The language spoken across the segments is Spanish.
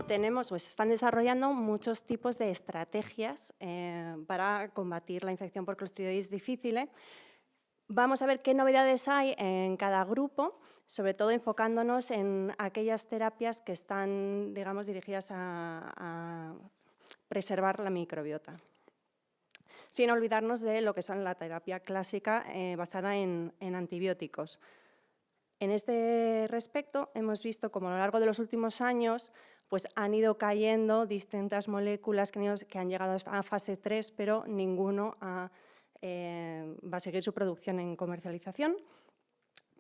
tenemos o se están desarrollando muchos tipos de estrategias para combatir la infección por Clostriditis difficile. Vamos a ver qué novedades hay en cada grupo, sobre todo enfocándonos en aquellas terapias que están, digamos, dirigidas a preservar la microbiota, sin olvidarnos de lo que son la terapia clásica basada en antibióticos. En este respecto, hemos visto como a lo largo de los últimos años pues han ido cayendo distintas moléculas que han llegado a fase 3, pero ninguno va a seguir su producción en comercialización.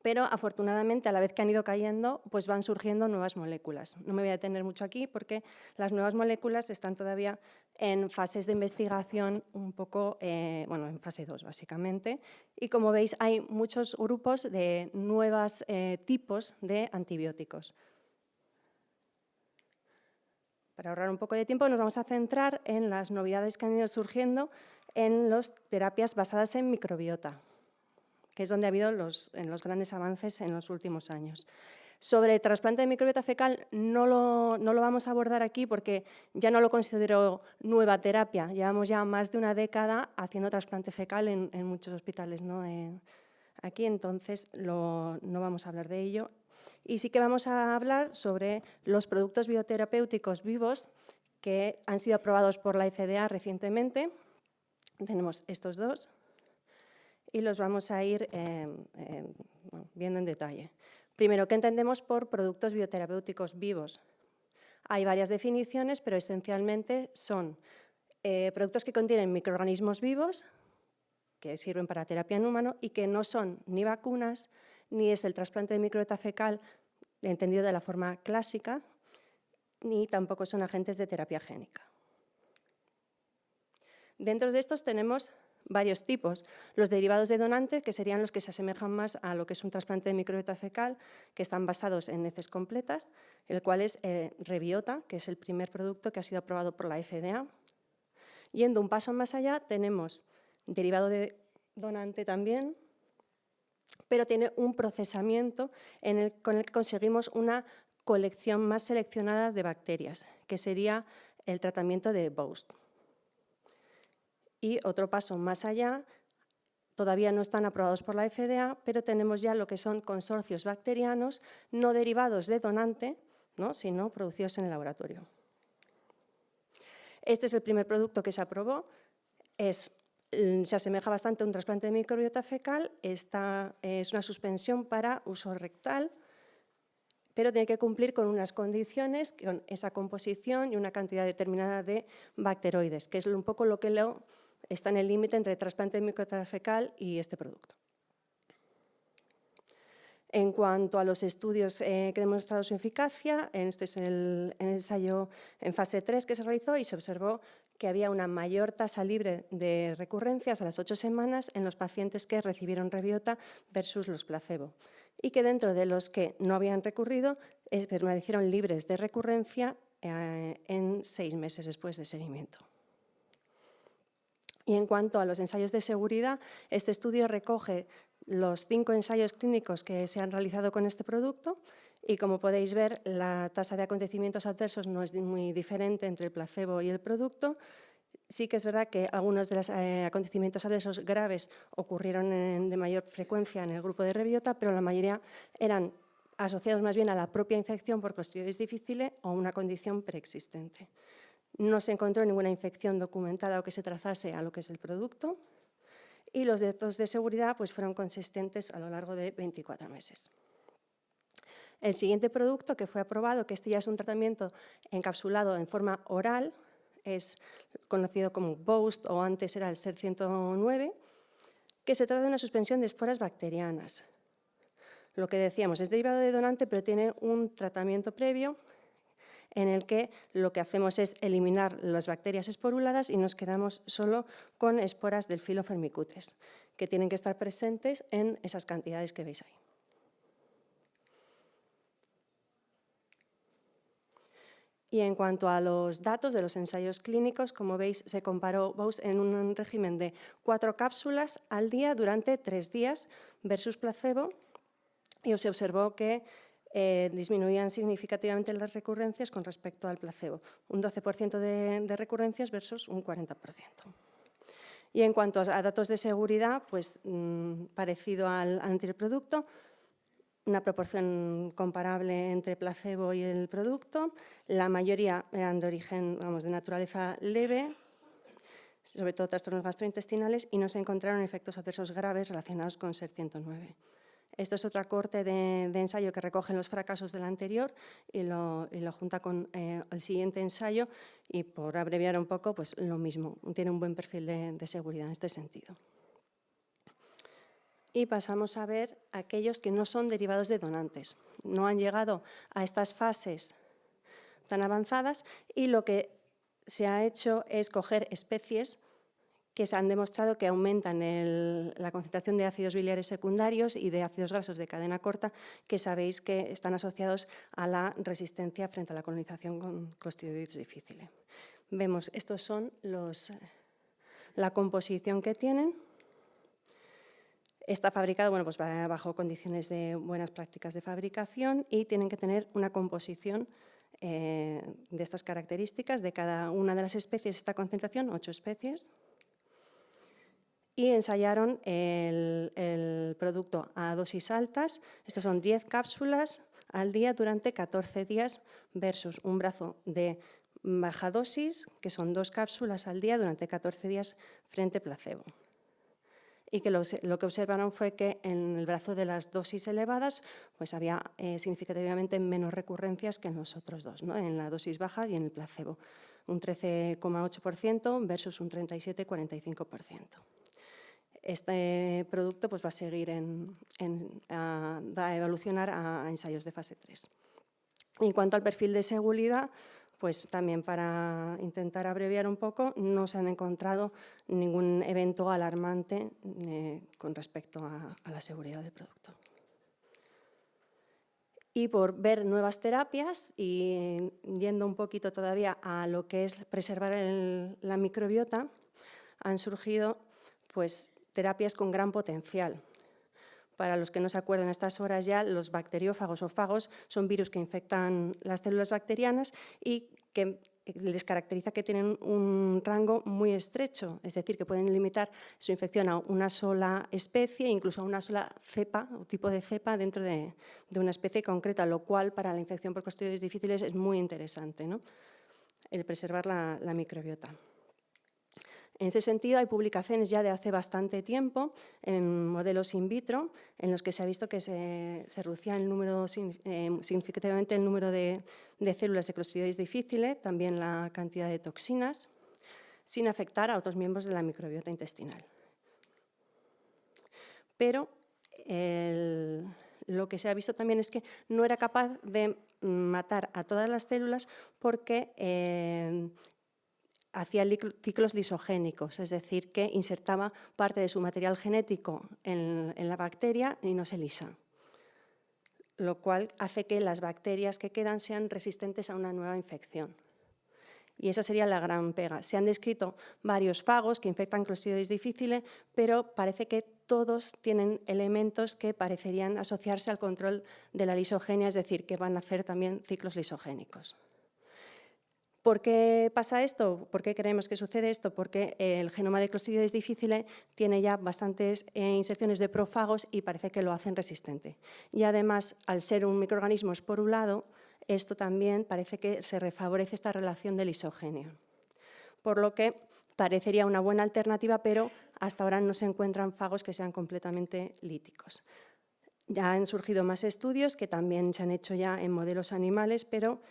Pero afortunadamente, a la vez que han ido cayendo, pues van surgiendo nuevas moléculas. No me voy a detener mucho aquí porque las nuevas moléculas están todavía en fases de investigación un poco, bueno, en fase 2 básicamente. Y como veis, hay muchos grupos de nuevos tipos de antibióticos. Para ahorrar un poco de tiempo, nos vamos a centrar en las novedades que han ido surgiendo en las terapias basadas en microbiota, que es donde ha habido los grandes avances en los últimos años. Sobre trasplante de microbiota fecal no lo vamos a abordar aquí porque ya no lo considero nueva terapia. Llevamos ya más de una década haciendo trasplante fecal en muchos hospitales, ¿no? Aquí, entonces no vamos a hablar de ello. Y sí que vamos a hablar sobre los productos bioterapéuticos vivos que han sido aprobados por la FDA recientemente. Tenemos estos dos y los vamos a ir viendo en detalle. Primero, ¿qué entendemos por productos bioterapéuticos vivos? Hay varias definiciones, pero esencialmente son productos que contienen microorganismos vivos que sirven para terapia en humano y que no son ni vacunas, ni es el trasplante de microbiota fecal entendido de la forma clásica, ni tampoco son agentes de terapia génica. Dentro de estos tenemos varios tipos. Los derivados de donante, que serían los que se asemejan más a lo que es un trasplante de microbiota fecal, que están basados en heces completas, el cual es Rebiota, que es el primer producto que ha sido aprobado por la FDA. Yendo un paso más allá, tenemos derivado de donante también, pero tiene un procesamiento con el que conseguimos una colección más seleccionada de bacterias, que sería el tratamiento de Boast. Y otro paso más allá, todavía no están aprobados por la FDA, pero tenemos ya lo que son consorcios bacterianos no derivados de donante, ¿no?, sino producidos en el laboratorio. Este es el primer producto que se aprobó, se asemeja bastante a un trasplante de microbiota fecal, es una suspensión para uso rectal, pero tiene que cumplir con unas condiciones, con esa composición y una cantidad determinada de bacteroides, que es un poco lo que está en el límite entre trasplante de microbiota fecal y este producto. En cuanto a los estudios que han demostrado su eficacia, este es el ensayo en fase 3 que se realizó y se observó que había una mayor tasa libre de recurrencias a las 8 semanas en los pacientes que recibieron Rebiota versus los placebo, y que dentro de los que no habían recurrido permanecieron libres de recurrencia en 6 meses después de seguimiento. Y en cuanto a los ensayos de seguridad, este estudio recoge los 5 ensayos clínicos que se han realizado con este producto y, como podéis ver, la tasa de acontecimientos adversos no es muy diferente entre el placebo y el producto. Sí que es verdad que algunos de los acontecimientos adversos graves ocurrieron de mayor frecuencia en el grupo de Rebiota, pero la mayoría eran asociados más bien a la propia infección por Clostriditis difficile o una condición preexistente. No se encontró ninguna infección documentada o que se trazase a lo que es el producto y los datos de seguridad pues, fueron consistentes a lo largo de 24 meses. El siguiente producto que fue aprobado, que este ya es un tratamiento encapsulado en forma oral, es conocido como Boast o antes era el SER-109, que se trata de una suspensión de esporas bacterianas. Lo que decíamos, es derivado de donante, pero tiene un tratamiento previo en el que lo que hacemos es eliminar las bacterias esporuladas y nos quedamos solo con esporas del filo Firmicutes, que tienen que estar presentes en esas cantidades que veis ahí. Y en cuanto a los datos de los ensayos clínicos, como veis, se comparó Boast en un régimen de 4 cápsulas al día durante 3 días versus placebo y se observó que disminuían significativamente las recurrencias con respecto al placebo, un 12% de recurrencias versus un 40%. Y en cuanto a datos de seguridad, pues parecido al anterior producto, una proporción comparable entre placebo y el producto. La mayoría eran de origen, de naturaleza leve, sobre todo trastornos gastrointestinales, y no se encontraron efectos adversos graves relacionados con SER109. Esto es otra corte de ensayo que recoge los fracasos del anterior y lo junta con el siguiente ensayo y, por abreviar un poco, pues lo mismo, tiene un buen perfil de seguridad en este sentido. Y pasamos a ver aquellos que no son derivados de donantes, no han llegado a estas fases tan avanzadas y lo que se ha hecho es coger especies que se han demostrado que aumentan la concentración de ácidos biliares secundarios y de ácidos grasos de cadena corta, que sabéis que están asociados a la resistencia frente a la colonización con Clostridium difficile. Vemos, estos son la composición que tienen. Está fabricado pues, bajo condiciones de buenas prácticas de fabricación y tienen que tener una composición de estas características. De cada una de las especies, esta concentración, 8 especies. Y ensayaron el producto a dosis altas. Estos son 10 cápsulas al día durante 14 días versus un brazo de baja dosis, que son 2 cápsulas al día durante 14 días frente placebo. Y que lo que observaron fue que en el brazo de las dosis elevadas pues había significativamente menos recurrencias que en los otros dos, ¿no? En la dosis baja y en el placebo, un 13,8% versus un 37,45%. Este producto pues, va a seguir va a evolucionar a ensayos de fase 3. En cuanto al perfil de seguridad, pues también para intentar abreviar un poco, no se han encontrado ningún evento alarmante con respecto a la seguridad del producto. Y por ver nuevas terapias y yendo un poquito todavía a lo que es preservar la microbiota, han surgido pues, terapias con gran potencial. Para los que no se acuerdan a estas horas ya, los bacteriófagos o fagos son virus que infectan las células bacterianas y que les caracteriza que tienen un rango muy estrecho, es decir, que pueden limitar su infección a una sola especie, incluso a una sola cepa o tipo de cepa dentro de una especie concreta, lo cual para la infección por Clostridium difficile es muy interesante, ¿no? El preservar la microbiota. En ese sentido, hay publicaciones ya de hace bastante tiempo en modelos in vitro en los que se ha visto que se reducía significativamente el número de células de Clostridium difficile, también la cantidad de toxinas, sin afectar a otros miembros de la microbiota intestinal. Pero lo que se ha visto también es que no era capaz de matar a todas las células porque hacía ciclos lisogénicos, es decir, que insertaba parte de su material genético en la bacteria y no se lisa, lo cual hace que las bacterias que quedan sean resistentes a una nueva infección. Y esa sería la gran pega. Se han descrito varios fagos que infectan Clostridium difficile, pero parece que todos tienen elementos que parecerían asociarse al control de la lisogenia, es decir, que van a hacer también ciclos lisogénicos. ¿Por qué pasa esto? ¿Por qué creemos que sucede esto? Porque el genoma de Clostridium difficile tiene ya bastantes inserciones de profagos y parece que lo hacen resistente. Y además, al ser un microorganismo esporulado, esto también parece que se refavorece esta relación de lisogenia. Por lo que parecería una buena alternativa, pero hasta ahora no se encuentran fagos que sean completamente líticos. Ya han surgido más estudios que también se han hecho ya en modelos animales, pero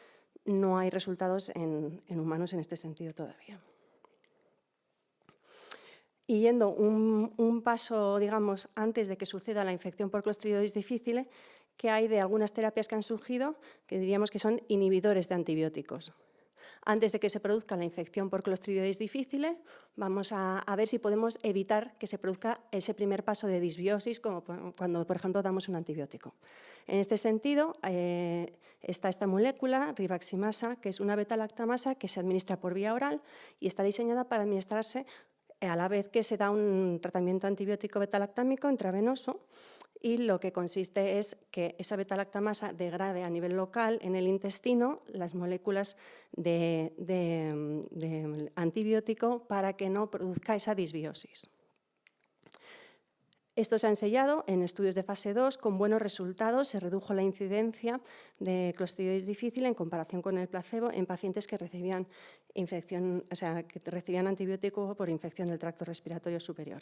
no hay resultados en humanos en este sentido todavía. Y yendo un paso, digamos, antes de que suceda la infección por Clostridium difficile, que hay de algunas terapias que han surgido que diríamos que son inhibidores de antibióticos. Antes de que se produzca la infección por Clostridium difficile, vamos a ver si podemos evitar que se produzca ese primer paso de disbiosis, como cuando, por ejemplo, damos un antibiótico. En este sentido, está esta molécula, rivaximasa, que es una beta-lactamasa que se administra por vía oral y está diseñada para administrarse a la vez que se da un tratamiento antibiótico betalactámico intravenoso, y lo que consiste es que esa betalactamasa degrade a nivel local en el intestino las moléculas de antibiótico para que no produzca esa disbiosis. Esto se ha ensayado en estudios de fase 2 con buenos resultados. Se redujo la incidencia de clostriditis difícil en comparación con el placebo en pacientes que recibían antibiótico por infección del tracto respiratorio superior.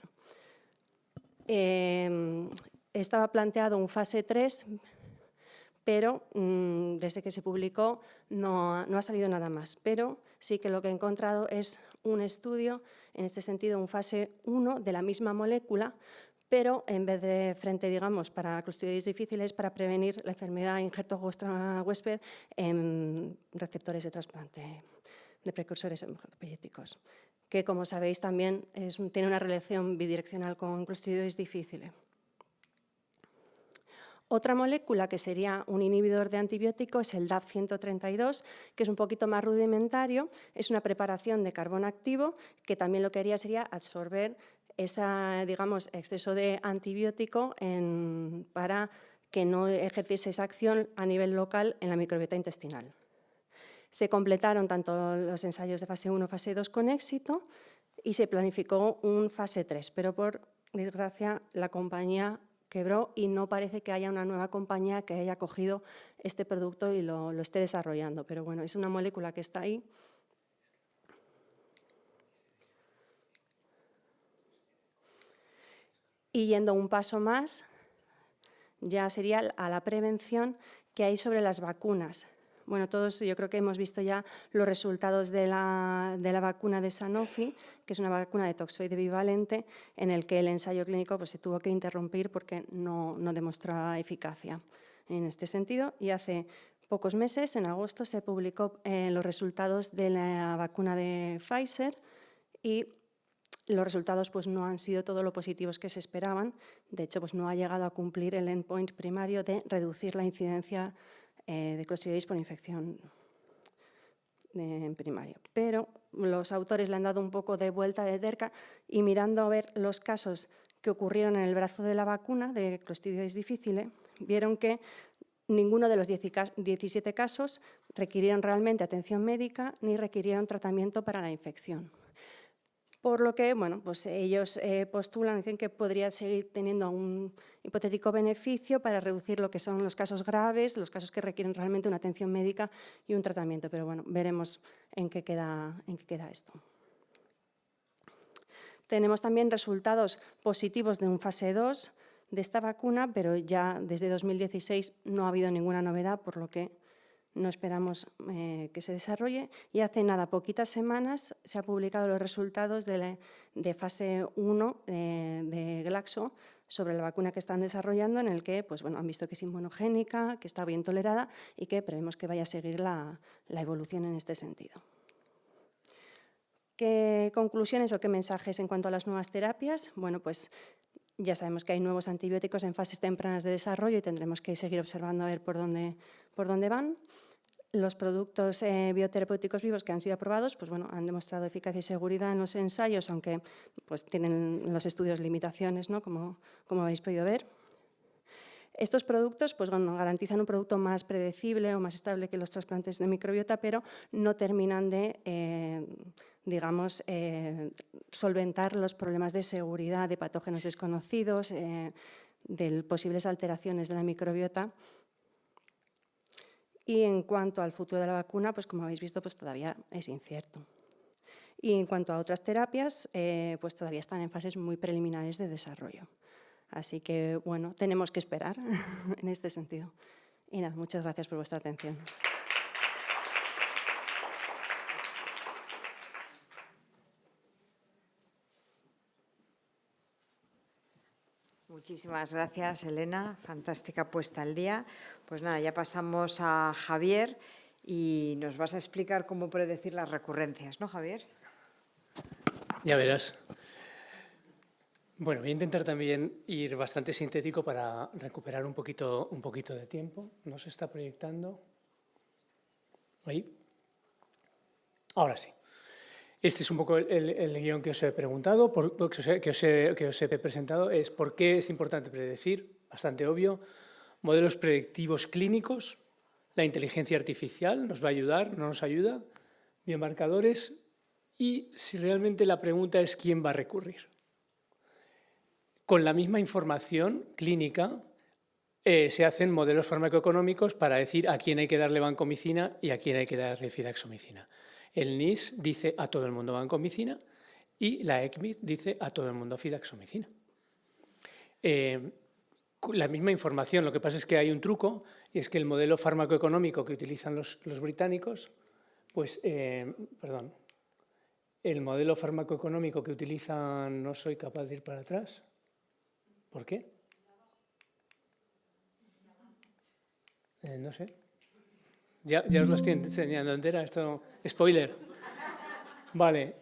Estaba planteado un fase 3, pero desde que se publicó no ha salido nada más. Pero sí que lo que he encontrado es un estudio, en este sentido un fase 1 de la misma molécula, pero en vez de frente, digamos, para clostriditis difíciles, para prevenir la enfermedad Injerto-Huésped en receptores de trasplante de precursores hematopoyéticos, que, como sabéis, también tiene una relación bidireccional con clostriditis difícile. Otra molécula que sería un inhibidor de antibiótico es el DAP132, que es un poquito más rudimentario, es una preparación de carbón activo que también lo que haría sería absorber ese, digamos, exceso de antibiótico para que no ejerciese esa acción a nivel local en la microbiota intestinal. Se completaron tanto los ensayos de fase 1 y fase 2 con éxito y se planificó un fase 3, pero por desgracia la compañía quebró y no parece que haya una nueva compañía que haya cogido este producto y lo esté desarrollando. Pero bueno, es una molécula que está ahí. Y yendo un paso más, ya sería a la prevención que hay sobre las vacunas. Bueno, todos yo creo que hemos visto ya los resultados de la vacuna de Sanofi, que es una vacuna de toxoide bivalente, en el que el ensayo clínico pues, se tuvo que interrumpir porque no demostraba eficacia en este sentido. Y hace pocos meses, en agosto, se publicó los resultados de la vacuna de Pfizer y los resultados pues, no han sido todo lo positivos que se esperaban. De hecho, pues, no ha llegado a cumplir el endpoint primario de reducir la incidencia de clostriditis por infección en primario. Pero los autores le han dado un poco de vuelta de tuerca y mirando a ver los casos que ocurrieron en el brazo de la vacuna de clostriditis difícile, vieron que ninguno de los 17 casos requirieron realmente atención médica ni requirieron tratamiento para la infección. Por lo que, bueno, pues ellos postulan, dicen que podría seguir teniendo un hipotético beneficio para reducir lo que son los casos graves, los casos que requieren realmente una atención médica y un tratamiento. Pero bueno, veremos en qué queda esto. Tenemos también resultados positivos de un fase 2 de esta vacuna, pero ya desde 2016 no ha habido ninguna novedad, por lo que no esperamos que se desarrolle. Y hace nada, poquitas semanas, se han publicado los resultados de fase 1 de Glaxo sobre la vacuna que están desarrollando, en el que pues, bueno, han visto que es inmunogénica, que está bien tolerada y que prevemos que vaya a seguir la evolución en este sentido. ¿Qué conclusiones o qué mensajes en cuanto a las nuevas terapias? Bueno, pues ya sabemos que hay nuevos antibióticos en fases tempranas de desarrollo y tendremos que seguir observando a ver por dónde van. Los productos bioterapéuticos vivos que han sido aprobados pues, bueno, han demostrado eficacia y seguridad en los ensayos, aunque pues, tienen en los estudios limitaciones, ¿no? como habéis podido ver. Estos productos pues, bueno, garantizan un producto más predecible o más estable que los trasplantes de microbiota, pero no terminan de digamos, solventar los problemas de seguridad de patógenos desconocidos, de posibles alteraciones de la microbiota. Y en cuanto al futuro de la vacuna, pues como habéis visto, pues todavía es incierto. Y en cuanto a otras terapias, pues todavía están en fases muy preliminares de desarrollo. Así que, bueno, tenemos que esperar en este sentido. Y nada, muchas gracias por vuestra atención. Muchísimas gracias, Elena. Fantástica puesta al día. Pues nada, ya pasamos a Javier y nos vas a explicar cómo predecir las recurrencias, ¿no, Javier? Ya verás. Bueno, voy a intentar también ir bastante sintético para recuperar un poquito de tiempo. ¿No se está proyectando? ¿Ahí? Ahora sí. Este es un poco el guión que os he preguntado, que os he presentado, es por qué es importante predecir, bastante obvio, modelos predictivos clínicos, la inteligencia artificial nos va a ayudar, no nos ayuda, biomarcadores y si realmente la pregunta es quién va a recurrir. Con la misma información clínica se hacen modelos farmacoeconómicos para decir a quién hay que darle vancomicina y a quién hay que darle fidaxomicina. El NIS dice a todo el mundo vancomicina y la ECMID dice a todo el mundo fidaxomicina. La misma información, lo que pasa es que hay un truco y es que el modelo farmacoeconómico que utilizan los británicos, pues, perdón, el modelo farmacoeconómico que utilizan, no soy capaz de ir para atrás. ¿Por qué? No sé. Ya os lo estoy enseñando entera, esto, spoiler. Vale,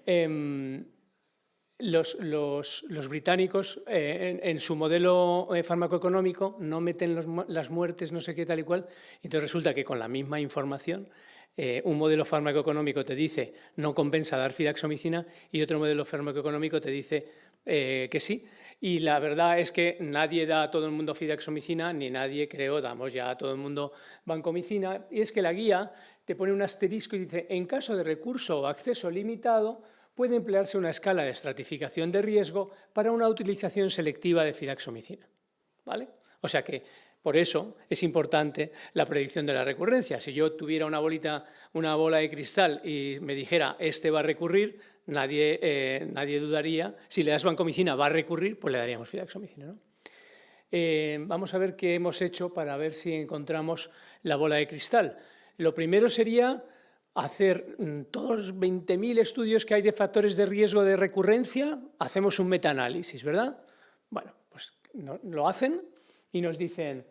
los británicos en su modelo farmacoeconómico no meten las muertes, no sé qué tal y cual, entonces resulta que con la misma información un modelo farmacoeconómico te dice no compensa dar fidaxomicina y otro modelo farmacoeconómico te dice que sí. Y la verdad es que nadie da a todo el mundo fidaxomicina, ni nadie, creo, damos ya a todo el mundo vancomicina. Y es que la guía te pone un asterisco y dice, en caso de recurso o acceso limitado, puede emplearse una escala de estratificación de riesgo para una utilización selectiva de fidaxomicina. ¿Vale? O sea que, por eso, es importante la predicción de la recurrencia. Si yo tuviera una bola de cristal y me dijera, este va a recurrir, nadie dudaría. Si le das vancomicina va a recurrir, pues le daríamos fidaxomicina, ¿no? Vamos a ver qué hemos hecho para ver si encontramos la bola de cristal. Lo primero sería hacer todos los 20.000 estudios que hay de factores de riesgo de recurrencia, hacemos un metaanálisis, ¿verdad? Bueno, pues lo hacen y nos dicen,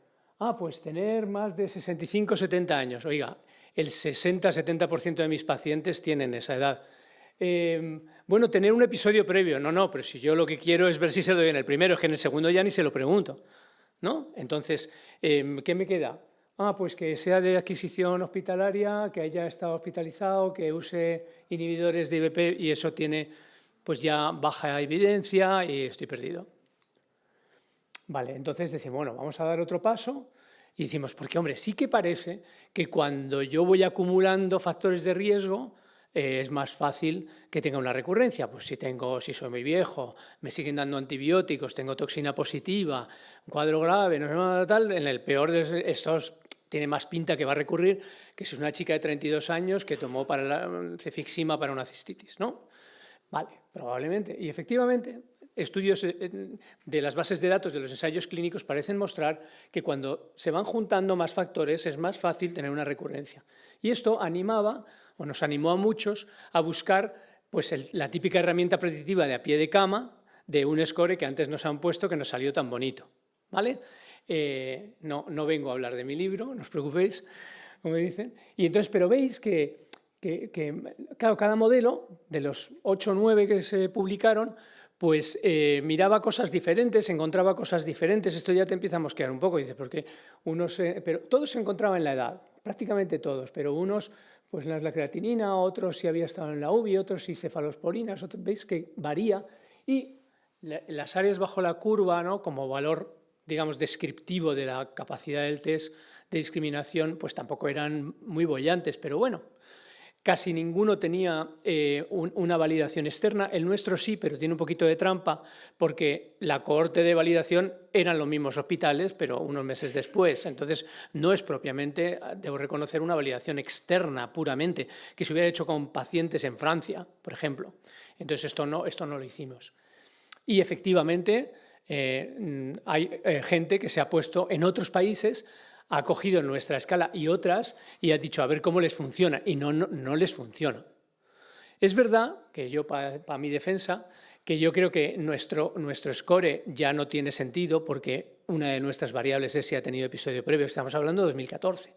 pues tener más de 65 o 70 años. Oiga, el 60-70% de mis pacientes tienen esa edad. Bueno, tener un episodio previo. No, pero si yo lo que quiero es ver si se lo doy en el primero, es que en el segundo ya ni se lo pregunto, ¿no? Entonces, ¿qué me queda? Pues que sea de adquisición hospitalaria, que haya estado hospitalizado, que use inhibidores de IBP y eso tiene pues ya baja evidencia y estoy perdido. Vale, entonces decimos, bueno, vamos a dar otro paso y decimos, porque hombre, sí que parece que cuando yo voy acumulando factores de riesgo es más fácil que tenga una recurrencia. Pues si soy muy viejo, me siguen dando antibióticos, tengo toxina positiva, un cuadro grave, no sé nada tal, en el peor de estos tiene más pinta que va a recurrir que si es una chica de 32 años que tomó cefixima para una cistitis, ¿no? Vale, probablemente. Y efectivamente, estudios de las bases de datos de los ensayos clínicos parecen mostrar que cuando se van juntando más factores es más fácil tener una recurrencia. Y esto nos animó a muchos a buscar pues, la típica herramienta predictiva de a pie de cama de un score que antes nos han puesto que nos salió tan bonito, ¿vale? No vengo a hablar de mi libro, no os preocupéis, como dicen. Y entonces, pero veis que claro, cada modelo, de los 8 o 9 que se publicaron, pues miraba cosas diferentes, encontraba cosas diferentes. Esto ya te empieza a mosquear un poco, dices, porque pero todos se encontraban en la edad, prácticamente todos, pero unos, pues la creatinina, otros si había estado en la UBI, otros si cefalosporinas, otros, veis que varía. Y las áreas bajo la curva, ¿no? Como valor, digamos, descriptivo de la capacidad del test de discriminación, pues tampoco eran muy bollantes, pero bueno, casi ninguno tenía una validación externa. El nuestro sí, pero tiene un poquito de trampa, porque la cohorte de validación eran los mismos hospitales, pero unos meses después. Entonces, no es propiamente, debo reconocer, una validación externa puramente, que se hubiera hecho con pacientes en Francia, por ejemplo. Entonces, esto no lo hicimos. Y efectivamente, hay gente que se ha puesto en otros países, ha cogido nuestra escala y otras y ha dicho a ver cómo les funciona y no les funciona. Es verdad que yo, para mi defensa, que yo creo que nuestro score ya no tiene sentido porque una de nuestras variables es si ha tenido episodio previo. Estamos hablando de 2014.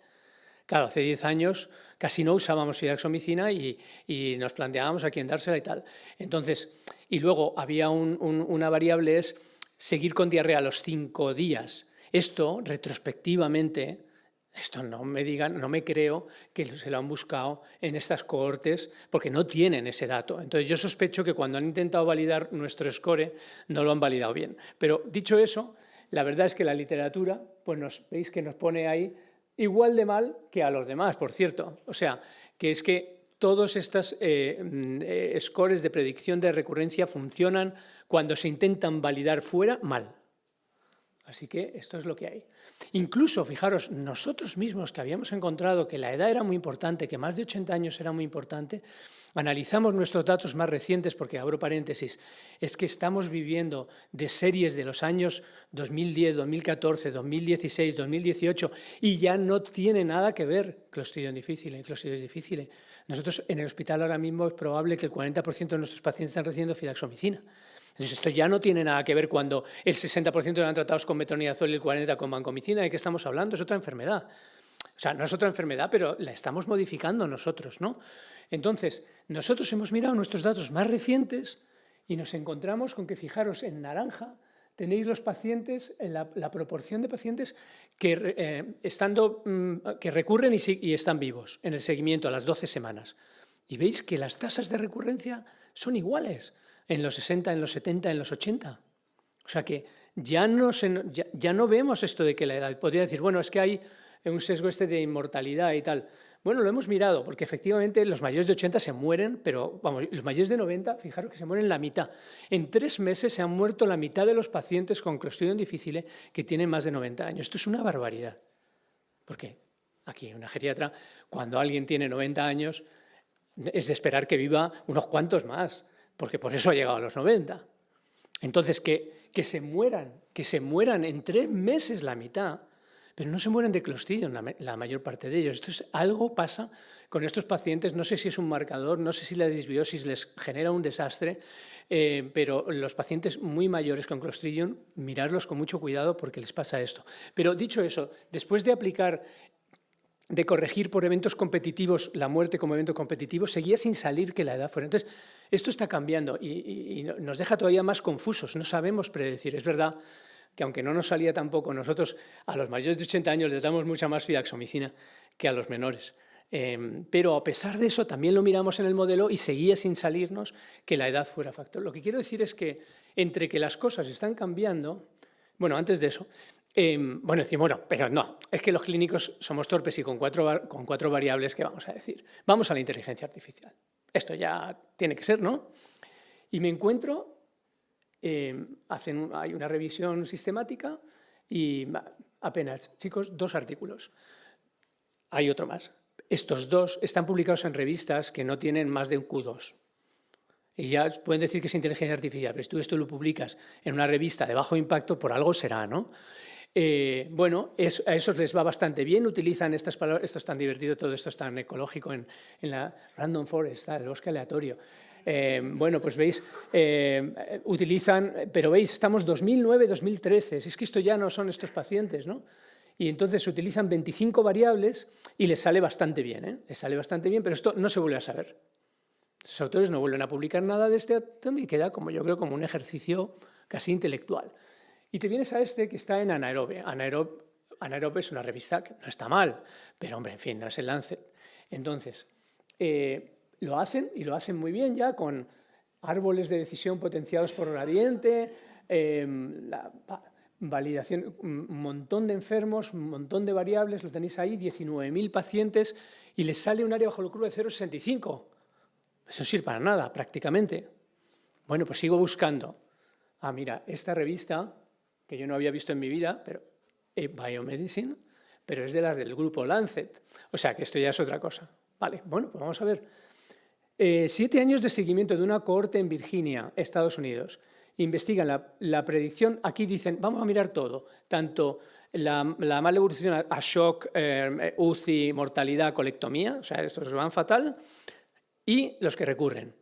Claro, hace 10 años casi no usábamos fidaxomicina y nos planteábamos a quién dársela y tal. Entonces, y luego había una variable es seguir con diarrea a los 5 días. Esto, retrospectivamente, Esto no me digan, no me creo que se lo han buscado en estas cohortes porque no tienen ese dato. Entonces yo sospecho que cuando han intentado validar nuestro score no lo han validado bien. Pero dicho eso, la verdad es que la literatura, pues veis que nos pone ahí igual de mal que a los demás, por cierto. O sea, que es que todos estos scores de predicción de recurrencia funcionan cuando se intentan validar fuera mal. Así que esto es lo que hay. Incluso, fijaros, nosotros mismos que habíamos encontrado que la edad era muy importante, que más de 80 años era muy importante, analizamos nuestros datos más recientes, porque abro paréntesis, es que estamos viviendo de series de los años 2010, 2014, 2016, 2018 y ya no tiene nada que ver Clostridium difficile, Clostridium difficile. Nosotros en el hospital ahora mismo es probable que el 40% de nuestros pacientes están recibiendo fidaxomicina. Entonces, esto ya no tiene nada que ver cuando el 60% eran tratados con metronidazol y el 40% con vancomicina. ¿De qué estamos hablando? Es otra enfermedad. O sea, no es otra enfermedad, pero la estamos modificando nosotros, ¿no? Entonces, nosotros hemos mirado nuestros datos más recientes y nos encontramos con que, fijaros, en naranja tenéis los pacientes, la proporción de pacientes que, que recurren y están vivos en el seguimiento a las 12 semanas. Y veis que las tasas de recurrencia son iguales en los 60, en los 70, en los 80. O sea que ya no vemos esto de que la edad, podría decir, bueno, es que hay un sesgo de inmortalidad y tal. Bueno, lo hemos mirado, porque efectivamente los mayores de 80 se mueren, pero vamos, los mayores de 90, fijaros que se mueren la mitad. En 3 meses se han muerto la mitad de los pacientes con Clostridium difficile que tienen más de 90 años. Esto es una barbaridad. Porque aquí una geriatra, cuando alguien tiene 90 años, es de esperar que viva unos cuantos más, porque por eso ha llegado a los 90. Entonces, que se mueran en 3 meses la mitad, pero no se mueren de Clostridium la mayor parte de ellos. Algo pasa con estos pacientes, no sé si es un marcador, no sé si la disbiosis les genera un desastre, pero los pacientes muy mayores con Clostridium, mirarlos con mucho cuidado porque les pasa esto. Pero dicho eso, después de corregir por eventos competitivos la muerte como evento competitivo, seguía sin salir que la edad fuera. Entonces, esto está cambiando y nos deja todavía más confusos, no sabemos predecir. Es verdad que aunque no nos salía tampoco, nosotros a los mayores de 80 años les damos mucha más fidaxomicina que a los menores. Pero a pesar de eso también lo miramos en el modelo y seguía sin salirnos que la edad fuera factor. Lo que quiero decir es que entre que las cosas están cambiando, bueno, antes de eso, pero no, es que los clínicos somos torpes y con cuatro variables, ¿qué vamos a decir? Vamos a la inteligencia artificial. Esto ya tiene que ser, ¿no? Y me encuentro, hay una revisión sistemática y apenas, chicos, 2 artículos. Hay otro más. Estos 2 están publicados en revistas que no tienen más de un Q2. Y ya pueden decir que es inteligencia artificial, pero si tú esto lo publicas en una revista de bajo impacto, por algo será, ¿no? Bueno, a esos les va bastante bien, utilizan estas palabras, esto es tan divertido, todo esto es tan ecológico en la Random Forest, el bosque aleatorio. Bueno, pues veis, utilizan, pero veis, estamos 2009-2013, es que esto ya no son estos pacientes, ¿no? Y entonces utilizan 25 variables y les sale bastante bien, ¿eh? Les sale bastante bien, pero esto no se vuelve a saber. Los autores no vuelven a publicar nada de este y queda, como yo creo, como un ejercicio casi intelectual. Y te vienes a este que está en Anaerobe. Anaerobe es una revista que no está mal, pero hombre, en fin, no es el Lancet. Entonces, lo hacen y lo hacen muy bien ya con árboles de decisión potenciados por gradiente, validación, un montón de enfermos, un montón de variables, lo tenéis ahí, 19.000 pacientes y les sale un área bajo la curva de 0,65. Eso no sirve para nada, prácticamente. Bueno, pues sigo buscando. Mira, esta revista, que yo no había visto en mi vida, pero Biomedicine, pero es de las del grupo Lancet. O sea, que esto ya es otra cosa. Vale, bueno, pues vamos a ver. 7 años de seguimiento de una cohorte en Virginia, Estados Unidos. Investigan la predicción. Aquí dicen, vamos a mirar todo, tanto la mala evolución a shock, UCI, mortalidad, colectomía, o sea, estos van fatal, y los que recurren.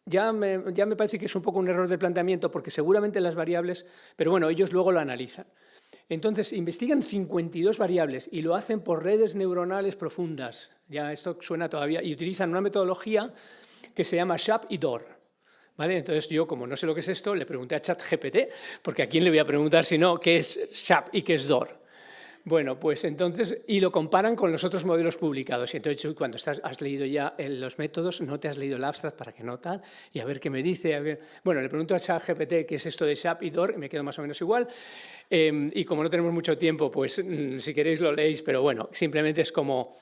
Ya me parece que es un poco un error de planteamiento porque seguramente las variables, pero bueno, ellos luego lo analizan. Entonces, investigan 52 variables y lo hacen por redes neuronales profundas. Ya esto suena todavía, y utilizan una metodología que se llama SHAP y DOR. ¿Vale? Entonces yo, como no sé lo que es esto, le pregunté a ChatGPT, porque ¿a quién le voy a preguntar si no qué es SHAP y qué es DOR? Bueno, pues entonces, y lo comparan con los otros modelos publicados. Y entonces, cuando has leído ya los métodos, no te has leído el abstract para que no tal, y a ver qué me dice. A ver. Bueno, le pregunto a ChatGPT qué es esto de SHAP y DOR, y me quedo más o menos igual. Y como no tenemos mucho tiempo, pues si queréis lo leéis, pero bueno, simplemente es como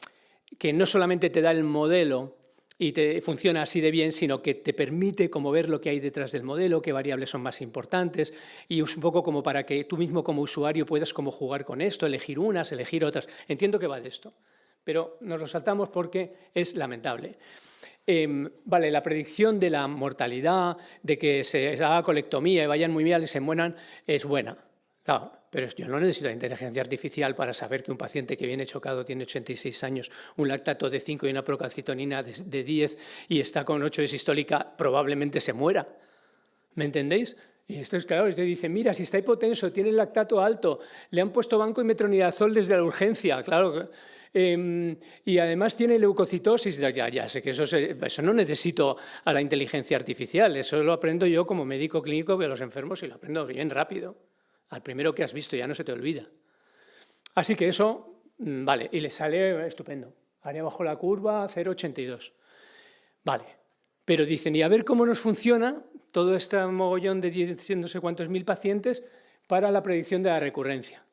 que no solamente te da el modelo y te funciona así de bien, sino que te permite como ver lo que hay detrás del modelo, qué variables son más importantes, y es un poco como para que tú mismo como usuario puedas como jugar con esto, elegir unas, elegir otras. Entiendo que va de esto, pero nos lo saltamos porque es lamentable. Vale, la predicción de la mortalidad, de que se haga colectomía y vayan muy mal y se mueran, es buena. Claro, pero yo no necesito la inteligencia artificial para saber que un paciente que viene chocado tiene 86 años, un lactato de 5 y una procalcitonina de 10 y está con 8 de sistólica, probablemente se muera. ¿Me entendéis? Y esto es claro, usted dice, mira, si está hipotenso, tiene el lactato alto, le han puesto banco y metronidazol desde la urgencia, claro. Y además tiene leucocitosis, ya sé que eso no necesito a la inteligencia artificial, eso lo aprendo yo como médico clínico, veo a los enfermos y lo aprendo bien rápido. Al primero que has visto ya no se te olvida. Así que eso, vale, y le sale estupendo. Área bajo la curva, 0,82. Vale, pero dicen, y a ver cómo nos funciona todo este mogollón de 10, no sé cuántos mil pacientes para la predicción de la recurrencia.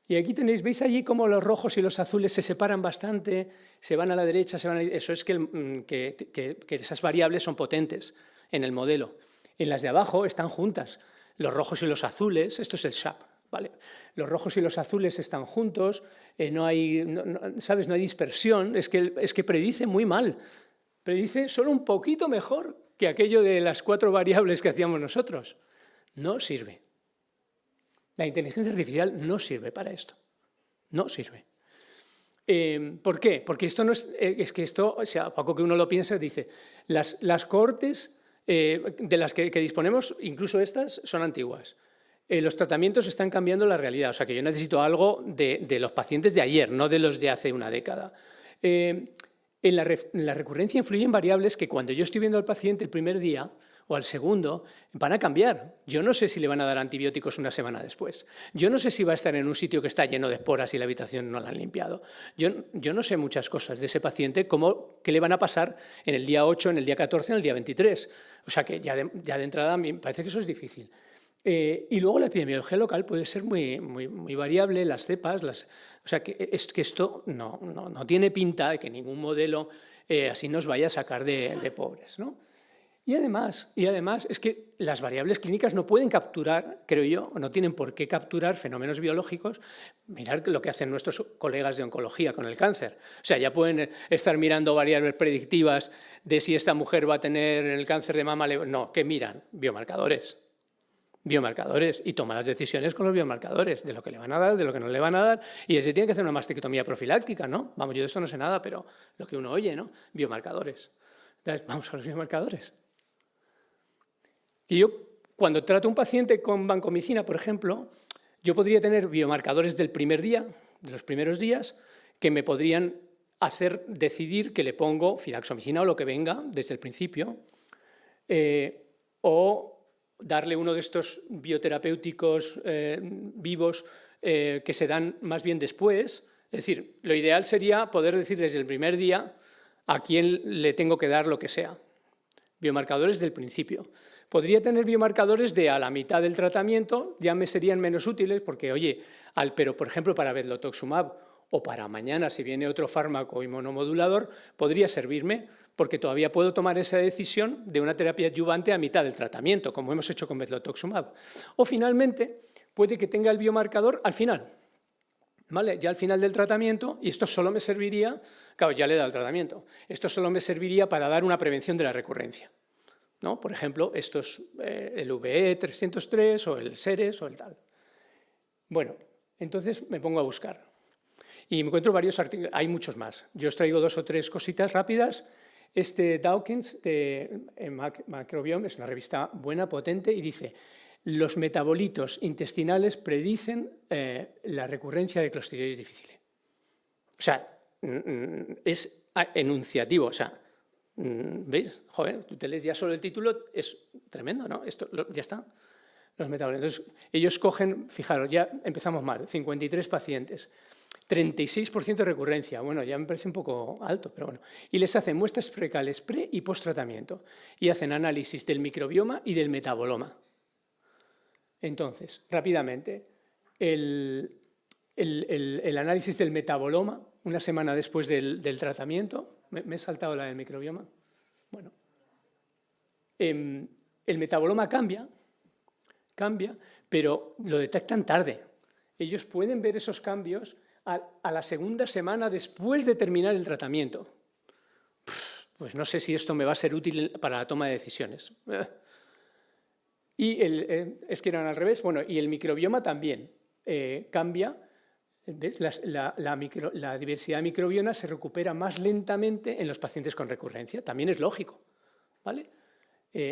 Y aquí tenéis, ¿veis allí cómo los rojos y los azules se separan bastante, se van a la derecha, se van a la... Eso es que esas variables son potentes en el modelo. En las de abajo están juntas. Los rojos y los azules, esto es el SHAP, ¿vale? Los rojos y los azules están juntos, no hay dispersión, es que predice muy mal, predice solo un poquito mejor que aquello de las 4 variables que hacíamos nosotros. No sirve. La inteligencia artificial no sirve para esto, no sirve. ¿Por qué? Porque esto no es que esto, o sea, a poco que uno lo piense, dice, las cohortes de las que disponemos, incluso estas, son antiguas. Los tratamientos están cambiando la realidad, o sea que yo necesito algo de los pacientes de ayer, no de los de hace una década. En la recurrencia influyen variables que cuando yo estoy viendo al paciente el primer día o al segundo, van a cambiar. Yo no sé si le van a dar antibióticos una semana después. Yo no sé si va a estar en un sitio que está lleno de esporas y la habitación no la han limpiado. Yo no sé muchas cosas de ese paciente, como qué le van a pasar en el día 8, en el día 14, en el día 23. O sea que ya de entrada me parece que eso es difícil. Y luego la epidemiología local puede ser muy variable, las cepas, o sea que esto no tiene pinta de que ningún modelo así nos vaya a sacar de pobres, ¿no? Y además es que las variables clínicas no pueden capturar, creo yo, no tienen por qué capturar fenómenos biológicos. Mirad lo que hacen nuestros colegas de oncología con el cáncer. O sea, ya pueden estar mirando variables predictivas de si esta mujer va a tener el cáncer de mama. No, ¿qué miran? Biomarcadores. Y toma las decisiones con los biomarcadores, de lo que le van a dar, de lo que no le van a dar, y se tiene que hacer una mastectomía profiláctica, ¿no? Vamos, yo de esto no sé nada, pero lo que uno oye, ¿no? Biomarcadores. Entonces, vamos a los biomarcadores. Y yo, cuando trato a un paciente con vancomicina, por ejemplo, yo podría tener biomarcadores del primer día, de los primeros días, que me podrían hacer decidir que le pongo fidaxomicina o lo que venga desde el principio, o darle uno de estos bioterapéuticos vivos que se dan más bien después. Es decir, lo ideal sería poder decir desde el primer día a quién le tengo que dar lo que sea. Biomarcadores del principio. Podría tener biomarcadores de a la mitad del tratamiento, ya me serían menos útiles porque, oye, pero por ejemplo para vedlotoxumab o para mañana si viene otro fármaco inmunomodulador, podría servirme porque todavía puedo tomar esa decisión de una terapia adyuvante a mitad del tratamiento, como hemos hecho con vedlotoxumab. O finalmente, puede que tenga el biomarcador al final, ¿vale? Ya al final del tratamiento, y esto solo me serviría, claro, ya le he dado el tratamiento, esto solo me serviría para dar una prevención de la recurrencia, ¿no? Por ejemplo, esto es el VE303 o el SERES o el tal. Bueno, entonces me pongo a buscar. Y me encuentro varios artículos, hay muchos más. Yo os traigo 2 o 3 cositas rápidas. Dawkins de Microbiome es una revista buena, potente, y dice: los metabolitos intestinales predicen la recurrencia de Clostriditis difficile. O sea, es enunciativo, o sea, ¿veis? Joder, tú te lees ya solo el título, es tremendo, ¿no? Esto ya está. los metabolitos. Entonces, ellos cogen, fijaros, ya empezamos mal, 53 pacientes, 36% de recurrencia, bueno, ya me parece un poco alto, pero bueno. Y les hacen muestras fecales pre y post tratamiento y hacen análisis del microbioma y del metaboloma. Entonces, rápidamente, el análisis del metaboloma, una semana después del tratamiento, me he saltado la del microbioma, bueno, el metaboloma cambia, pero lo detectan tarde. Ellos pueden ver esos cambios a la segunda semana después de terminar el tratamiento. Pues no sé si esto me va a ser útil para la toma de decisiones. Y es que eran al revés, bueno, y el microbioma también cambia. ¿Ves? La diversidad de microbioma se recupera más lentamente en los pacientes con recurrencia. También es lógico, ¿vale?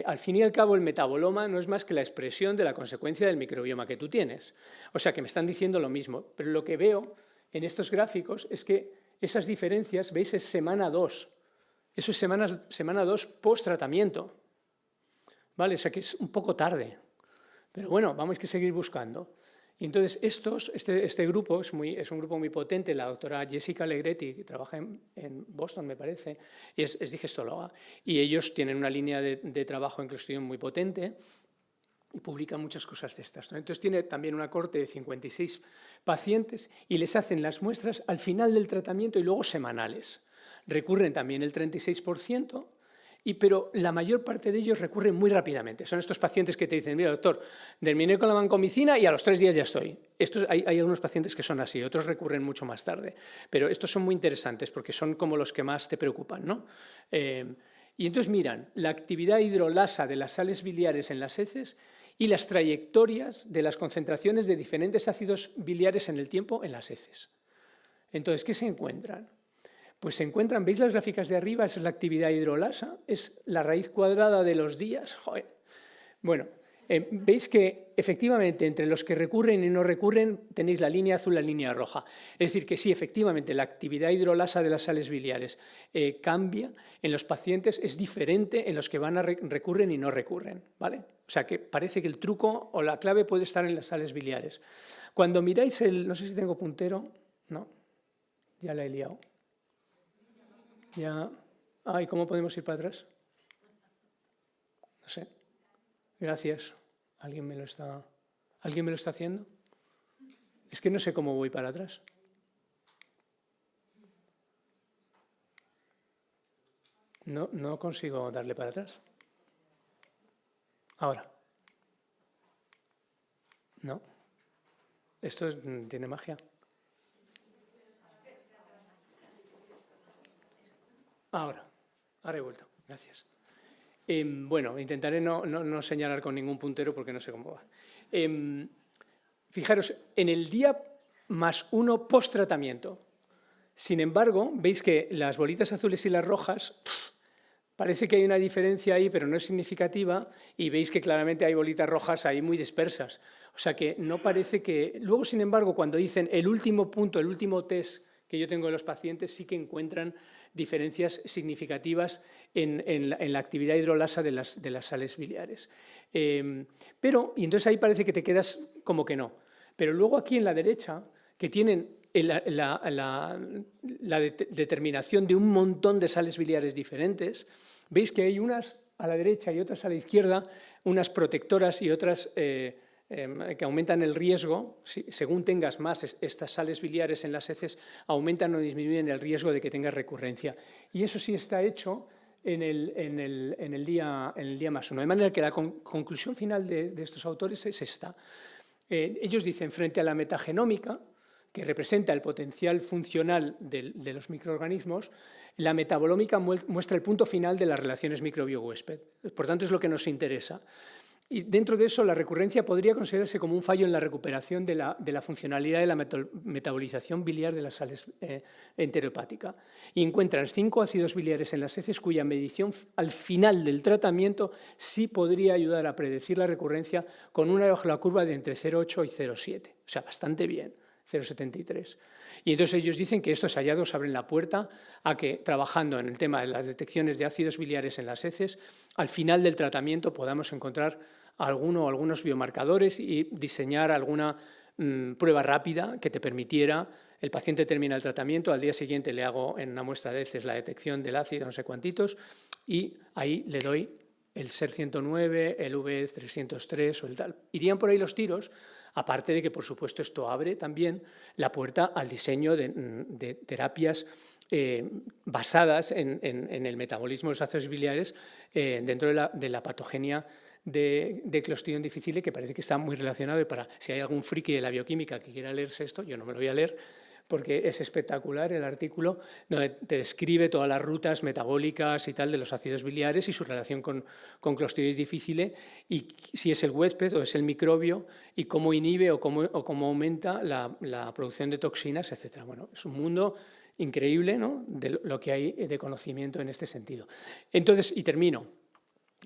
Al fin y al cabo, el metaboloma no es más que la expresión de la consecuencia del microbioma que tú tienes. O sea, que me están diciendo lo mismo. Pero lo que veo en estos gráficos es que esas diferencias, ¿veis? Es semana 2. Eso es semana 2 post-tratamiento. ¿Vale? O sea, que es un poco tarde. Pero bueno, vamos a seguir buscando. Y entonces este grupo es un grupo muy potente. La doctora Jessica Allegretti, que trabaja en Boston, me parece, y es digestóloga. Y ellos tienen una línea de trabajo en Clostridium muy potente y publican muchas cosas de estas, ¿no? Entonces tiene también una corte de 56 pacientes y les hacen las muestras al final del tratamiento y luego semanales. Recurren también el 36%. Pero la mayor parte de ellos recurren muy rápidamente. Son estos pacientes que te dicen, mira, doctor, terminé con la vancomicina y a los 3 días ya estoy. Hay algunos pacientes que son así, otros recurren mucho más tarde. Pero estos son muy interesantes porque son como los que más te preocupan, ¿no? Y entonces miran la actividad hidrolasa de las sales biliares en las heces y las trayectorias de las concentraciones de diferentes ácidos biliares en el tiempo en las heces. Entonces, ¿qué se encuentran? Pues se encuentran, ¿veis las gráficas de arriba? Esa es la actividad hidrolasa, es la raíz cuadrada de los días. Joder. Bueno, veis que efectivamente entre los que recurren y no recurren tenéis la línea azul, la línea roja. Es decir, que sí, efectivamente la actividad hidrolasa de las sales biliares cambia en los pacientes, es diferente en los que recurren y no recurren, ¿vale? O sea que parece que el truco o la clave puede estar en las sales biliares. Cuando miráis no sé si tengo puntero, no, ya la he liado. Ya. ¿Y cómo podemos ir para atrás? No sé. Gracias. ¿Alguien me lo está haciendo? Es que no sé cómo voy para atrás. No consigo darle para atrás. Ahora. No. Esto tiene magia. Ahora he vuelto, gracias. Bueno, intentaré no señalar con ningún puntero porque no sé cómo va. Fijaros, en el día +1 post-tratamiento, sin embargo, veis que las bolitas azules y las rojas, parece que hay una diferencia ahí, pero no es significativa, y veis que claramente hay bolitas rojas ahí muy dispersas. O sea que no parece que... Luego, sin embargo, cuando dicen el último punto, el último test que yo tengo de los pacientes, sí que encuentran diferencias significativas en la actividad hidrolasa de las sales biliares. Y entonces ahí parece que te quedas como que no. Pero luego aquí en la derecha, que tienen la determinación de un montón de sales biliares diferentes, veis que hay unas a la derecha y otras a la izquierda, unas protectoras y otras que aumentan el riesgo, según tengas más estas sales biliares en las heces, aumentan o disminuyen el riesgo de que tengas recurrencia. Y eso sí está hecho en el día +1. De manera que la conclusión final de estos autores es esta. Ellos dicen, frente a la metagenómica, que representa el potencial funcional de los microorganismos, la metabolómica muestra el punto final de las relaciones microbio-huésped. Por tanto, es lo que nos interesa. Y dentro de eso, la recurrencia podría considerarse como un fallo en la recuperación de la funcionalidad de la metabolización biliar de las sales enterohepática. Y encuentran 5 ácidos biliares en las heces cuya medición al final del tratamiento sí podría ayudar a predecir la recurrencia con una bajo la curva de entre 0,8 y 0,7. O sea, bastante bien, 0,73. Y entonces ellos dicen que estos hallazgos abren la puerta a que, trabajando en el tema de las detecciones de ácidos biliares en las heces, al final del tratamiento podamos encontrar algunos biomarcadores y diseñar alguna prueba rápida que te permitiera, el paciente termina el tratamiento, al día siguiente le hago en una muestra de heces la detección del ácido, no sé cuantitos, y ahí le doy el SER109, el V303 o el tal. Irían por ahí los tiros, aparte de que, por supuesto, esto abre también la puerta al diseño de terapias basadas en el metabolismo de los ácidos biliares dentro de la patogenia de Clostridium difficile, que parece que está muy relacionado. Y si hay algún friki de la bioquímica que quiera leerse esto, yo no me lo voy a leer, porque es espectacular el artículo donde te describe todas las rutas metabólicas y tal de los ácidos biliares y su relación con Clostridium difficile, y si es el huésped o es el microbio, y cómo inhibe o cómo aumenta la producción de toxinas, etc. Bueno, es un mundo increíble, ¿no?, de lo que hay de conocimiento en este sentido. Entonces, y termino,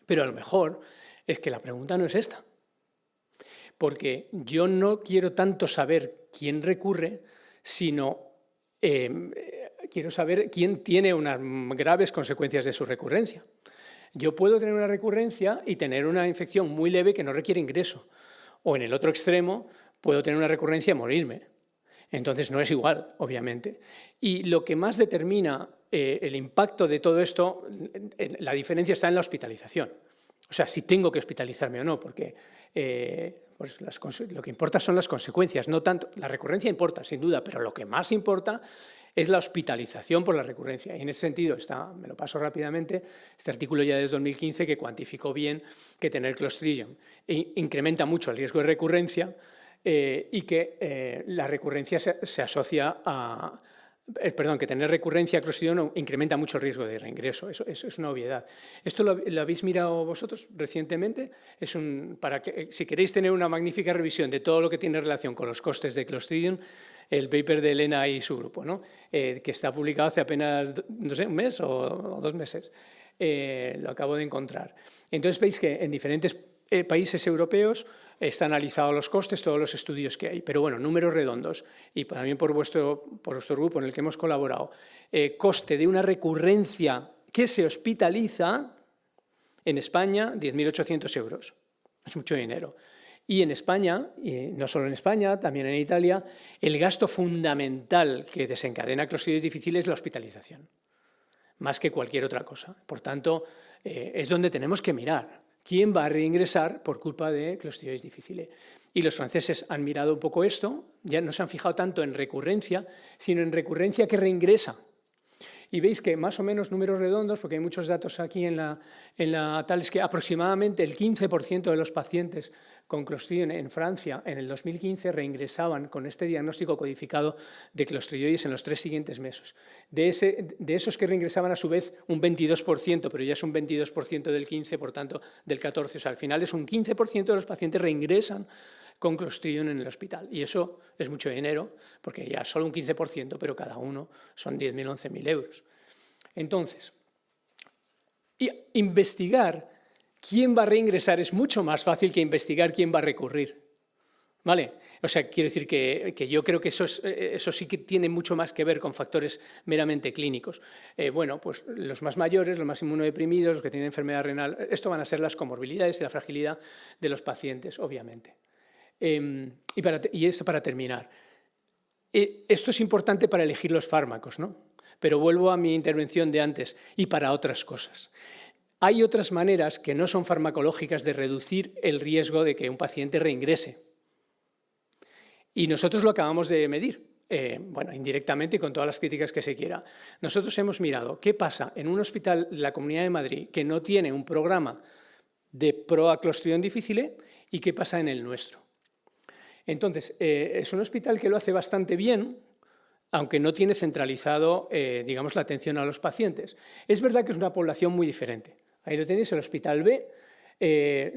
pero a lo mejor es que la pregunta no es esta, porque yo no quiero tanto saber quién recurre, sino quiero saber quién tiene unas graves consecuencias de su recurrencia. Yo puedo tener una recurrencia y tener una infección muy leve que no requiere ingreso, o en el otro extremo puedo tener una recurrencia y morirme. Entonces no es igual, obviamente. Y lo que más determina el impacto de todo esto, la diferencia está en la hospitalización. O sea, si tengo que hospitalizarme o no, porque pues lo que importa son las consecuencias, no tanto. La recurrencia importa, sin duda, pero lo que más importa es la hospitalización por la recurrencia. Y en ese sentido, me lo paso rápidamente, este artículo ya desde 2015 que cuantificó bien que tener Clostridium incrementa mucho el riesgo de recurrencia y que la recurrencia se asocia a... Perdón, que tener recurrencia a Clostridium incrementa mucho el riesgo de reingreso. Eso es una obviedad. ¿Esto lo habéis mirado vosotros recientemente? Para que, si queréis tener una magnífica revisión de todo lo que tiene relación con los costes de Clostridium, el paper de Elena y su grupo, ¿no?, que está publicado hace apenas, no sé, un mes o 2 meses. Lo acabo de encontrar. Entonces veis que en diferentes países europeos están analizados los costes, todos los estudios que hay. Pero bueno, números redondos, y también por vuestro grupo en el que hemos colaborado, coste de una recurrencia que se hospitaliza en España, 10.800 euros. Es mucho dinero. Y en España, y no solo en España, también en Italia, el gasto fundamental que desencadena Clostridium difficile es la hospitalización, más que cualquier otra cosa. Por tanto, es donde tenemos que mirar. ¿Quién va a reingresar por culpa de Clostridium difficile? Y los franceses han mirado un poco esto, ya no se han fijado tanto en recurrencia, sino en recurrencia que reingresa. Y veis que más o menos números redondos, porque hay muchos datos aquí en la tal, es que aproximadamente el 15% de los pacientes con Clostridium en Francia en el 2015 reingresaban con este diagnóstico codificado de clostridioides en los 3 siguientes meses. De esos que reingresaban, a su vez, un 22%, pero ya es un 22% del 15%, por tanto, del 14%. O sea, al final es un 15% de los pacientes reingresan con Clostridium en el hospital. Y eso es mucho dinero, porque ya solo un 15%, pero cada uno son 10.000, 11.000 euros. Entonces, investigar quién va a reingresar es mucho más fácil que investigar quién va a recurrir. ¿Vale? O sea, quiero decir que yo creo que eso sí que tiene mucho más que ver con factores meramente clínicos. Bueno, pues los más mayores, los más inmunodeprimidos, los que tienen enfermedad renal, esto van a ser las comorbilidades y la fragilidad de los pacientes, obviamente. Y eso para terminar. Esto es importante para elegir los fármacos, ¿no? Pero vuelvo a mi intervención de antes, y para otras cosas. Hay otras maneras que no son farmacológicas de reducir el riesgo de que un paciente reingrese. Y nosotros lo acabamos de medir, bueno, indirectamente y con todas las críticas que se quiera. Nosotros hemos mirado qué pasa en un hospital de la Comunidad de Madrid que no tiene un programa de pro a Clostridium difficile y qué pasa en el nuestro. Entonces, es un hospital que lo hace bastante bien, aunque no tiene centralizado, digamos, la atención a los pacientes. Es verdad que es una población muy diferente. Ahí lo tenéis, el Hospital B,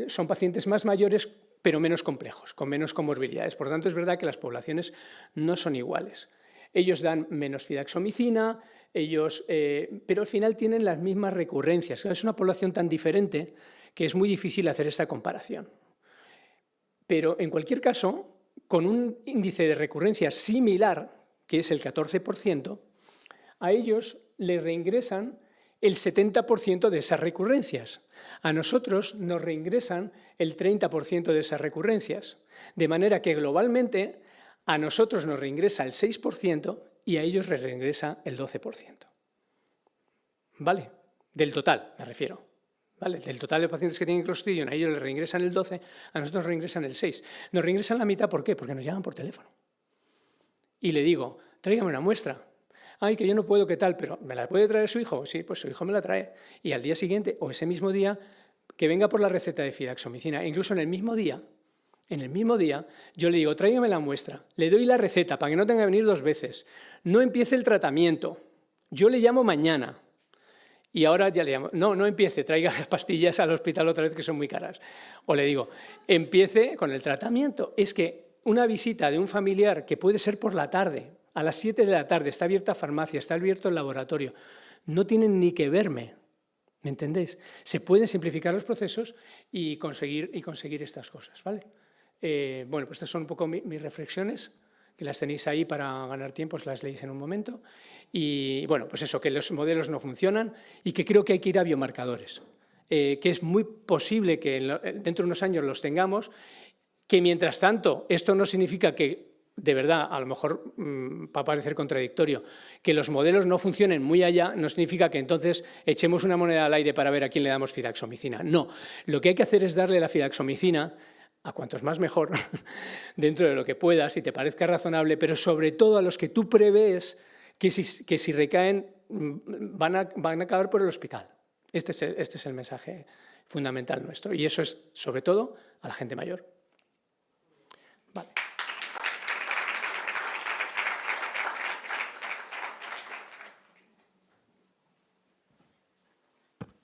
son pacientes más mayores, pero menos complejos, con menos comorbilidades. Por tanto, es verdad que las poblaciones no son iguales. Ellos dan menos fidaxomicina, pero al final tienen las mismas recurrencias. Es una población tan diferente que es muy difícil hacer esta comparación. Pero, en cualquier caso, con un índice de recurrencia similar, que es el 14%, a ellos les reingresan el 70% de esas recurrencias. A nosotros nos reingresan el 30% de esas recurrencias. De manera que globalmente a nosotros nos reingresa el 6% y a ellos les reingresa el 12%. ¿Vale? Del total, me refiero. ¿Vale? Del total de pacientes que tienen Clostridium, a ellos les reingresan el 12%, a nosotros nos reingresan el 6%. Nos reingresan la mitad, ¿por qué? Porque nos llaman por teléfono. Y le digo, tráigame una muestra. Ay, que yo no puedo, ¿qué tal? Pero ¿me la puede traer su hijo? Sí, pues su hijo me la trae. Y al día siguiente, o ese mismo día, que venga por la receta de fidaxomicina. E incluso en el mismo día, yo le digo, tráigame la muestra. Le doy la receta para que no tenga que venir 2 veces. No empiece el tratamiento. Yo le llamo mañana. Y ahora ya le llamo, no empiece, traiga las pastillas al hospital otra vez que son muy caras. O le digo, empiece con el tratamiento. Es que una visita de un familiar que puede ser por la tarde, a las 7 de la tarde, está abierta farmacia, está abierto el laboratorio, no tienen ni que verme, ¿me entendéis? Se pueden simplificar los procesos y conseguir estas cosas, ¿vale? Bueno, pues estas son un poco mis reflexiones, que las tenéis ahí para ganar tiempo, os las leéis en un momento. Y bueno, pues eso, que los modelos no funcionan y que creo que hay que ir a biomarcadores, que es muy posible que dentro de unos años los tengamos, que mientras tanto esto no significa que, de verdad, a lo mejor va a parecer contradictorio, que los modelos no funcionen muy allá, no significa que entonces echemos una moneda al aire para ver a quién le damos fidaxomicina. No, lo que hay que hacer es darle la fidaxomicina a cuantos más mejor, dentro de lo que puedas y te parezca razonable, pero sobre todo a los que tú prevés que si recaen van a acabar por el hospital. Este es el mensaje fundamental nuestro y eso es sobre todo a la gente mayor. Vale.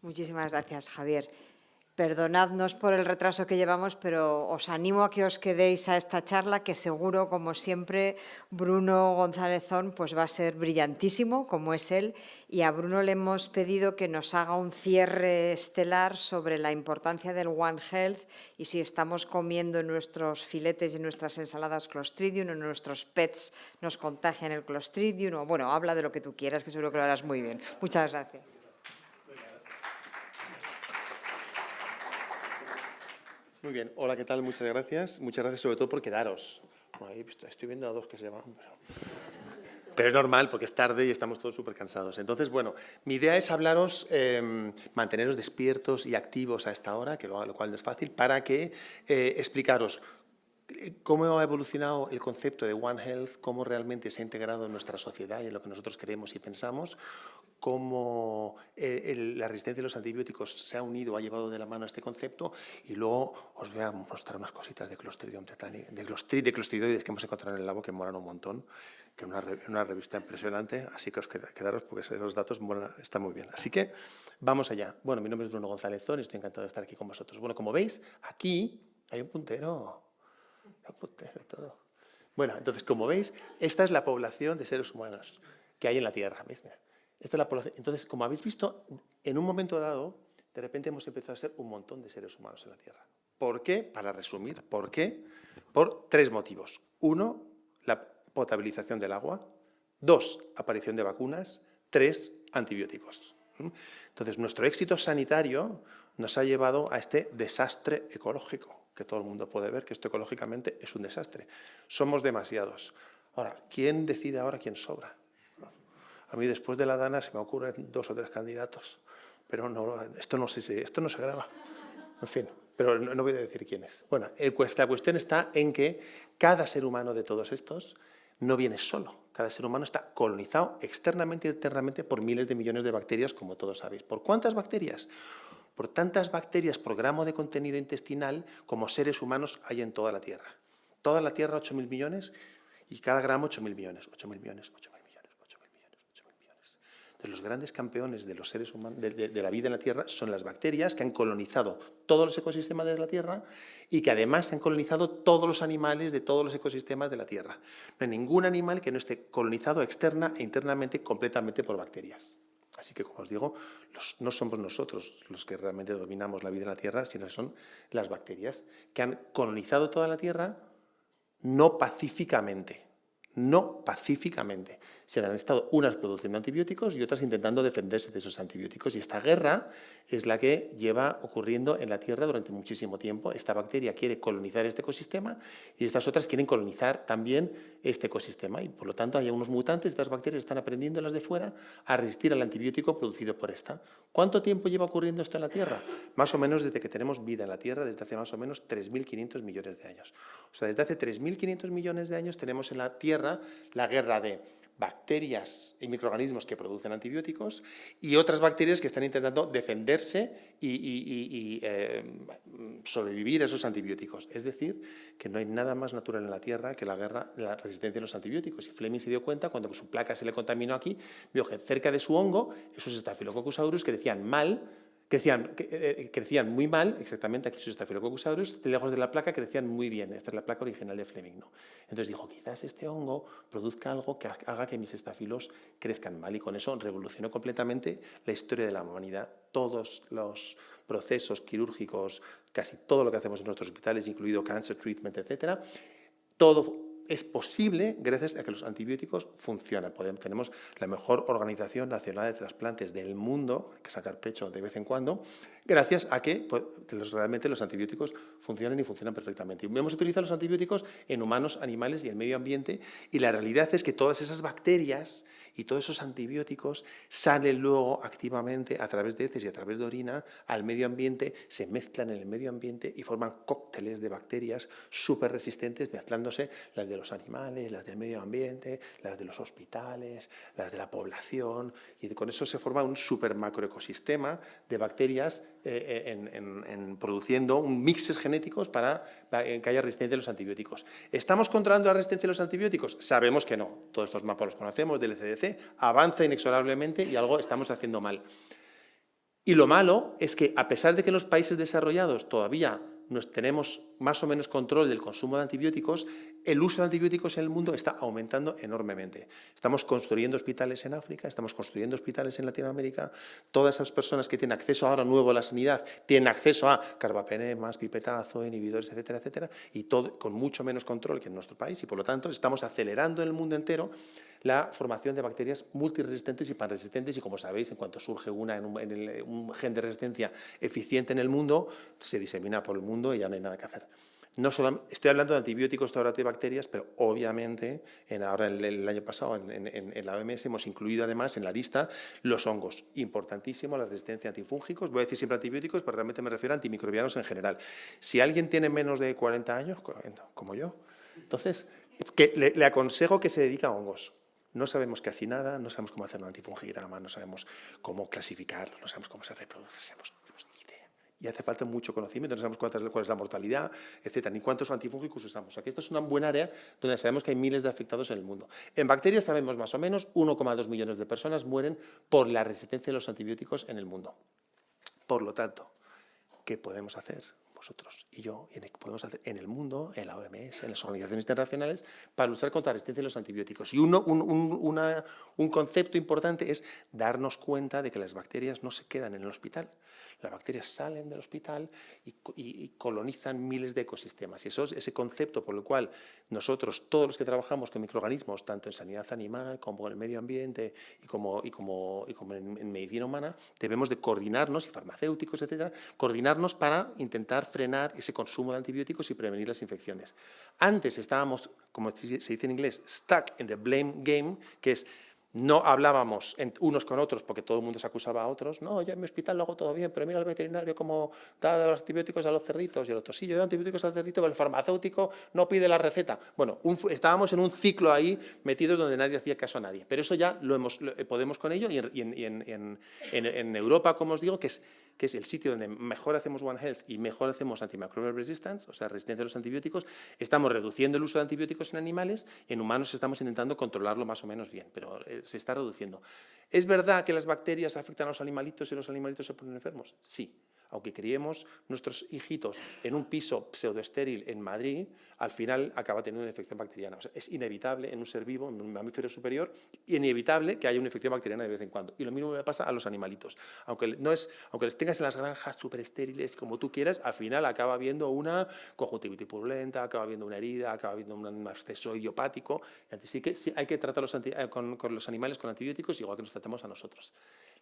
Muchísimas gracias, Javier. Perdonadnos por el retraso que llevamos, pero os animo a que os quedéis a esta charla, que seguro, como siempre, Bruno Gonzálezón pues va a ser brillantísimo, como es él, y a Bruno le hemos pedido que nos haga un cierre estelar sobre la importancia del One Health y si estamos comiendo nuestros filetes y nuestras ensaladas Clostridium o nuestros pets nos contagian el Clostridium, o bueno, habla de lo que tú quieras, que seguro que lo harás muy bien. Muchas gracias. Muy bien, hola, ¿qué tal? Muchas gracias. Muchas gracias sobre todo por quedaros. Bueno, ahí estoy viendo a 2 que se llaman. Pero es normal porque es tarde y estamos todos súper cansados. Entonces, bueno, mi idea es hablaros, manteneros despiertos y activos a esta hora, lo cual no es fácil, para que explicaros cómo ha evolucionado el concepto de One Health, cómo realmente se ha integrado en nuestra sociedad y en lo que nosotros creemos y pensamos, cómo la resistencia a los antibióticos se ha unido, ha llevado de la mano a este concepto y luego os voy a mostrar unas cositas de Clostridium tetani, de clostridioides que hemos encontrado en el labo que molan un montón, que en una revista impresionante, así que os quedaros porque los datos están muy bien. Así que vamos allá. Bueno, mi nombre es Bruno Gonzálezón y estoy encantado de estar aquí con vosotros. Bueno, como veis, aquí hay un puntero y todo. Bueno, entonces, como veis, esta es la población de seres humanos que hay en la Tierra. ¿Veis? Esta es la población. Entonces, como habéis visto, en un momento dado, de repente hemos empezado a ser un montón de seres humanos en la Tierra. ¿Por qué? Para resumir, ¿por qué? Por 3 motivos. 1, la potabilización del agua. 2, aparición de vacunas. 3, antibióticos. Entonces, nuestro éxito sanitario nos ha llevado a este desastre ecológico, que todo el mundo puede ver que esto ecológicamente es un desastre. Somos demasiados. Ahora, ¿quién decide ahora quién sobra? A mí después de la Dana se me ocurren 2 o 3 candidatos, pero no, esto no se graba. En fin, pero no voy a decir quién es. Bueno, la cuestión está en que cada ser humano de todos estos no viene solo. Cada ser humano está colonizado externamente y internamente por miles de millones de bacterias, como todos sabéis. ¿Por cuántas bacterias? Por tantas bacterias por gramo de contenido intestinal como seres humanos hay en toda la Tierra. Toda la Tierra 8.000 millones y cada gramo 8.000 millones, 8.000 millones, 8.000 millones, 8.000 millones, 8.000 millones. Entonces, los grandes campeones de los seres humanos, de la vida en la Tierra son las bacterias que han colonizado todos los ecosistemas de la Tierra y que además han colonizado todos los animales de todos los ecosistemas de la Tierra. No hay ningún animal que no esté colonizado externa e internamente completamente por bacterias. Así que, como os digo, no somos nosotros los que realmente dominamos la vida en la Tierra, sino que son las bacterias que han colonizado toda la Tierra no pacíficamente, se han estado unas produciendo antibióticos y otras intentando defenderse de esos antibióticos. Y esta guerra es la que lleva ocurriendo en la Tierra durante muchísimo tiempo. Esta bacteria quiere colonizar este ecosistema y estas otras quieren colonizar también este ecosistema. Y por lo tanto hay unos mutantes, estas bacterias están aprendiendo las de fuera a resistir al antibiótico producido por esta. ¿Cuánto tiempo lleva ocurriendo esto en la Tierra? Más o menos desde que tenemos vida en la Tierra, desde hace más o menos 3.500 millones de años. O sea, desde hace 3.500 millones de años tenemos en la Tierra la guerra de bacterias y microorganismos que producen antibióticos y otras bacterias que están intentando defenderse y sobrevivir a esos antibióticos. Es decir, que no hay nada más natural en la Tierra que la guerra de la resistencia a los antibióticos. Y Fleming se dio cuenta cuando su placa se le contaminó aquí, vio que cerca de su hongo, esos Staphylococcus aureus crecían muy mal, exactamente aquí sus Staphylococcus aureus, lejos de la placa crecían muy bien. Esta es la placa original de Fleming, ¿no? Entonces dijo, quizás este hongo produzca algo que haga que mis estafilos crezcan mal, y con eso revolucionó completamente la historia de la humanidad. Todos los procesos quirúrgicos, casi todo lo que hacemos en nuestros hospitales, incluido cancer treatment, etcétera, todo es posible gracias a que los antibióticos funcionan. Tenemos la mejor organización nacional de trasplantes del mundo, hay que sacar pecho de vez en cuando, gracias a que realmente los antibióticos funcionan y funcionan perfectamente. Y hemos utilizado los antibióticos en humanos, animales y en medio ambiente, y la realidad es que todas esas bacterias y todos esos antibióticos salen luego activamente a través de heces y a través de orina al medio ambiente, se mezclan en el medio ambiente y forman cócteles de bacterias súper resistentes, mezclándose las de los animales, las del medio ambiente, las de los hospitales, las de la población, y con eso se forma un súper macroecosistema de bacterias produciendo un mixes genéticos para que haya resistencia a los antibióticos. ¿Estamos controlando la resistencia a los antibióticos? Sabemos que no. Todos estos mapas los conocemos del ECDC, avanza inexorablemente y algo estamos haciendo mal. Y lo malo es que, a pesar de que en los países desarrollados todavía tenemos más o menos control del consumo de antibióticos, el uso de antibióticos en el mundo está aumentando enormemente. Estamos construyendo hospitales en África, estamos construyendo hospitales en Latinoamérica. Todas esas personas que tienen acceso ahora nuevo a la sanidad tienen acceso a carbapenemas, pipetazo, inhibidores, etcétera, etcétera, y todo con mucho menos control que en nuestro país, y por lo tanto estamos acelerando en el mundo entero la formación de bacterias multiresistentes y panresistentes, y como sabéis, en cuanto surge un gen de resistencia eficiente en el mundo, se disemina por el mundo y ya no hay nada que hacer. No solo, estoy hablando de antibióticos, de bacterias, pero obviamente ahora el año pasado en la OMS hemos incluido además en la lista los hongos. Importantísimo la resistencia a antifúngicos. Voy a decir siempre antibióticos, pero realmente me refiero a antimicrobianos en general. Si alguien tiene menos de 40 años, como yo, entonces le aconsejo que se dedique a hongos. No sabemos casi nada, no sabemos cómo hacer un antifungigrama, no sabemos cómo clasificarlo, no sabemos cómo se reproduce, no tenemos ni idea. Y hace falta mucho conocimiento, no sabemos cuál es la mortalidad, etcétera, ni cuántos antifúngicos usamos. O sea, que esto es una buena área donde sabemos que hay miles de afectados en el mundo. En bacterias sabemos más o menos 1,2 millones de personas mueren por la resistencia a los antibióticos en el mundo. Por lo tanto, ¿qué podemos hacer vosotros y yo, podemos hacer en el mundo, en la OMS, en las organizaciones internacionales, para luchar contra la resistencia a los antibióticos? Y un concepto importante es darnos cuenta de que las bacterias no se quedan en el hospital. Las bacterias salen del hospital y colonizan miles de ecosistemas. Y ese concepto por el cual nosotros, todos los que trabajamos con microorganismos, tanto en sanidad animal como en el medio ambiente y como en medicina humana, debemos de coordinarnos, y farmacéuticos, etcétera, coordinarnos para intentar frenar ese consumo de antibióticos y prevenir las infecciones. Antes estábamos, como se dice en inglés, stuck in the blame game, que es no hablábamos unos con otros porque todo el mundo se acusaba a otros. No, yo en mi hospital lo hago todo bien, pero mira al veterinario cómo da los antibióticos a los cerditos, y el otro, sí, yo doy antibióticos al cerdito, pero el farmacéutico no pide la receta. Bueno, estábamos en un ciclo ahí metidos donde nadie hacía caso a nadie. Pero eso ya podemos con ello, y en Europa, como os digo, que es el sitio donde mejor hacemos One Health y mejor hacemos antimicrobial resistance, o sea, resistencia a los antibióticos, estamos reduciendo el uso de antibióticos en animales, y en humanos estamos intentando controlarlo más o menos bien, pero se está reduciendo. ¿Es verdad que las bacterias afectan a los animalitos y los animalitos se ponen enfermos? Sí. aunque criemos nuestros hijitos en un piso pseudoestéril en Madrid, al final acaba teniendo una infección bacteriana. O sea, es inevitable en un ser vivo, en un mamífero superior, inevitable que haya una infección bacteriana de vez en cuando. Y lo mismo le pasa a los animalitos. Aunque les tengas en las granjas súper estériles, como tú quieras, al final acaba habiendo una conjuntivitis purulenta, acaba habiendo una herida, acaba habiendo un absceso idiopático. Sí que sí, hay que tratar con los animales con antibióticos igual que nos tratamos a nosotros.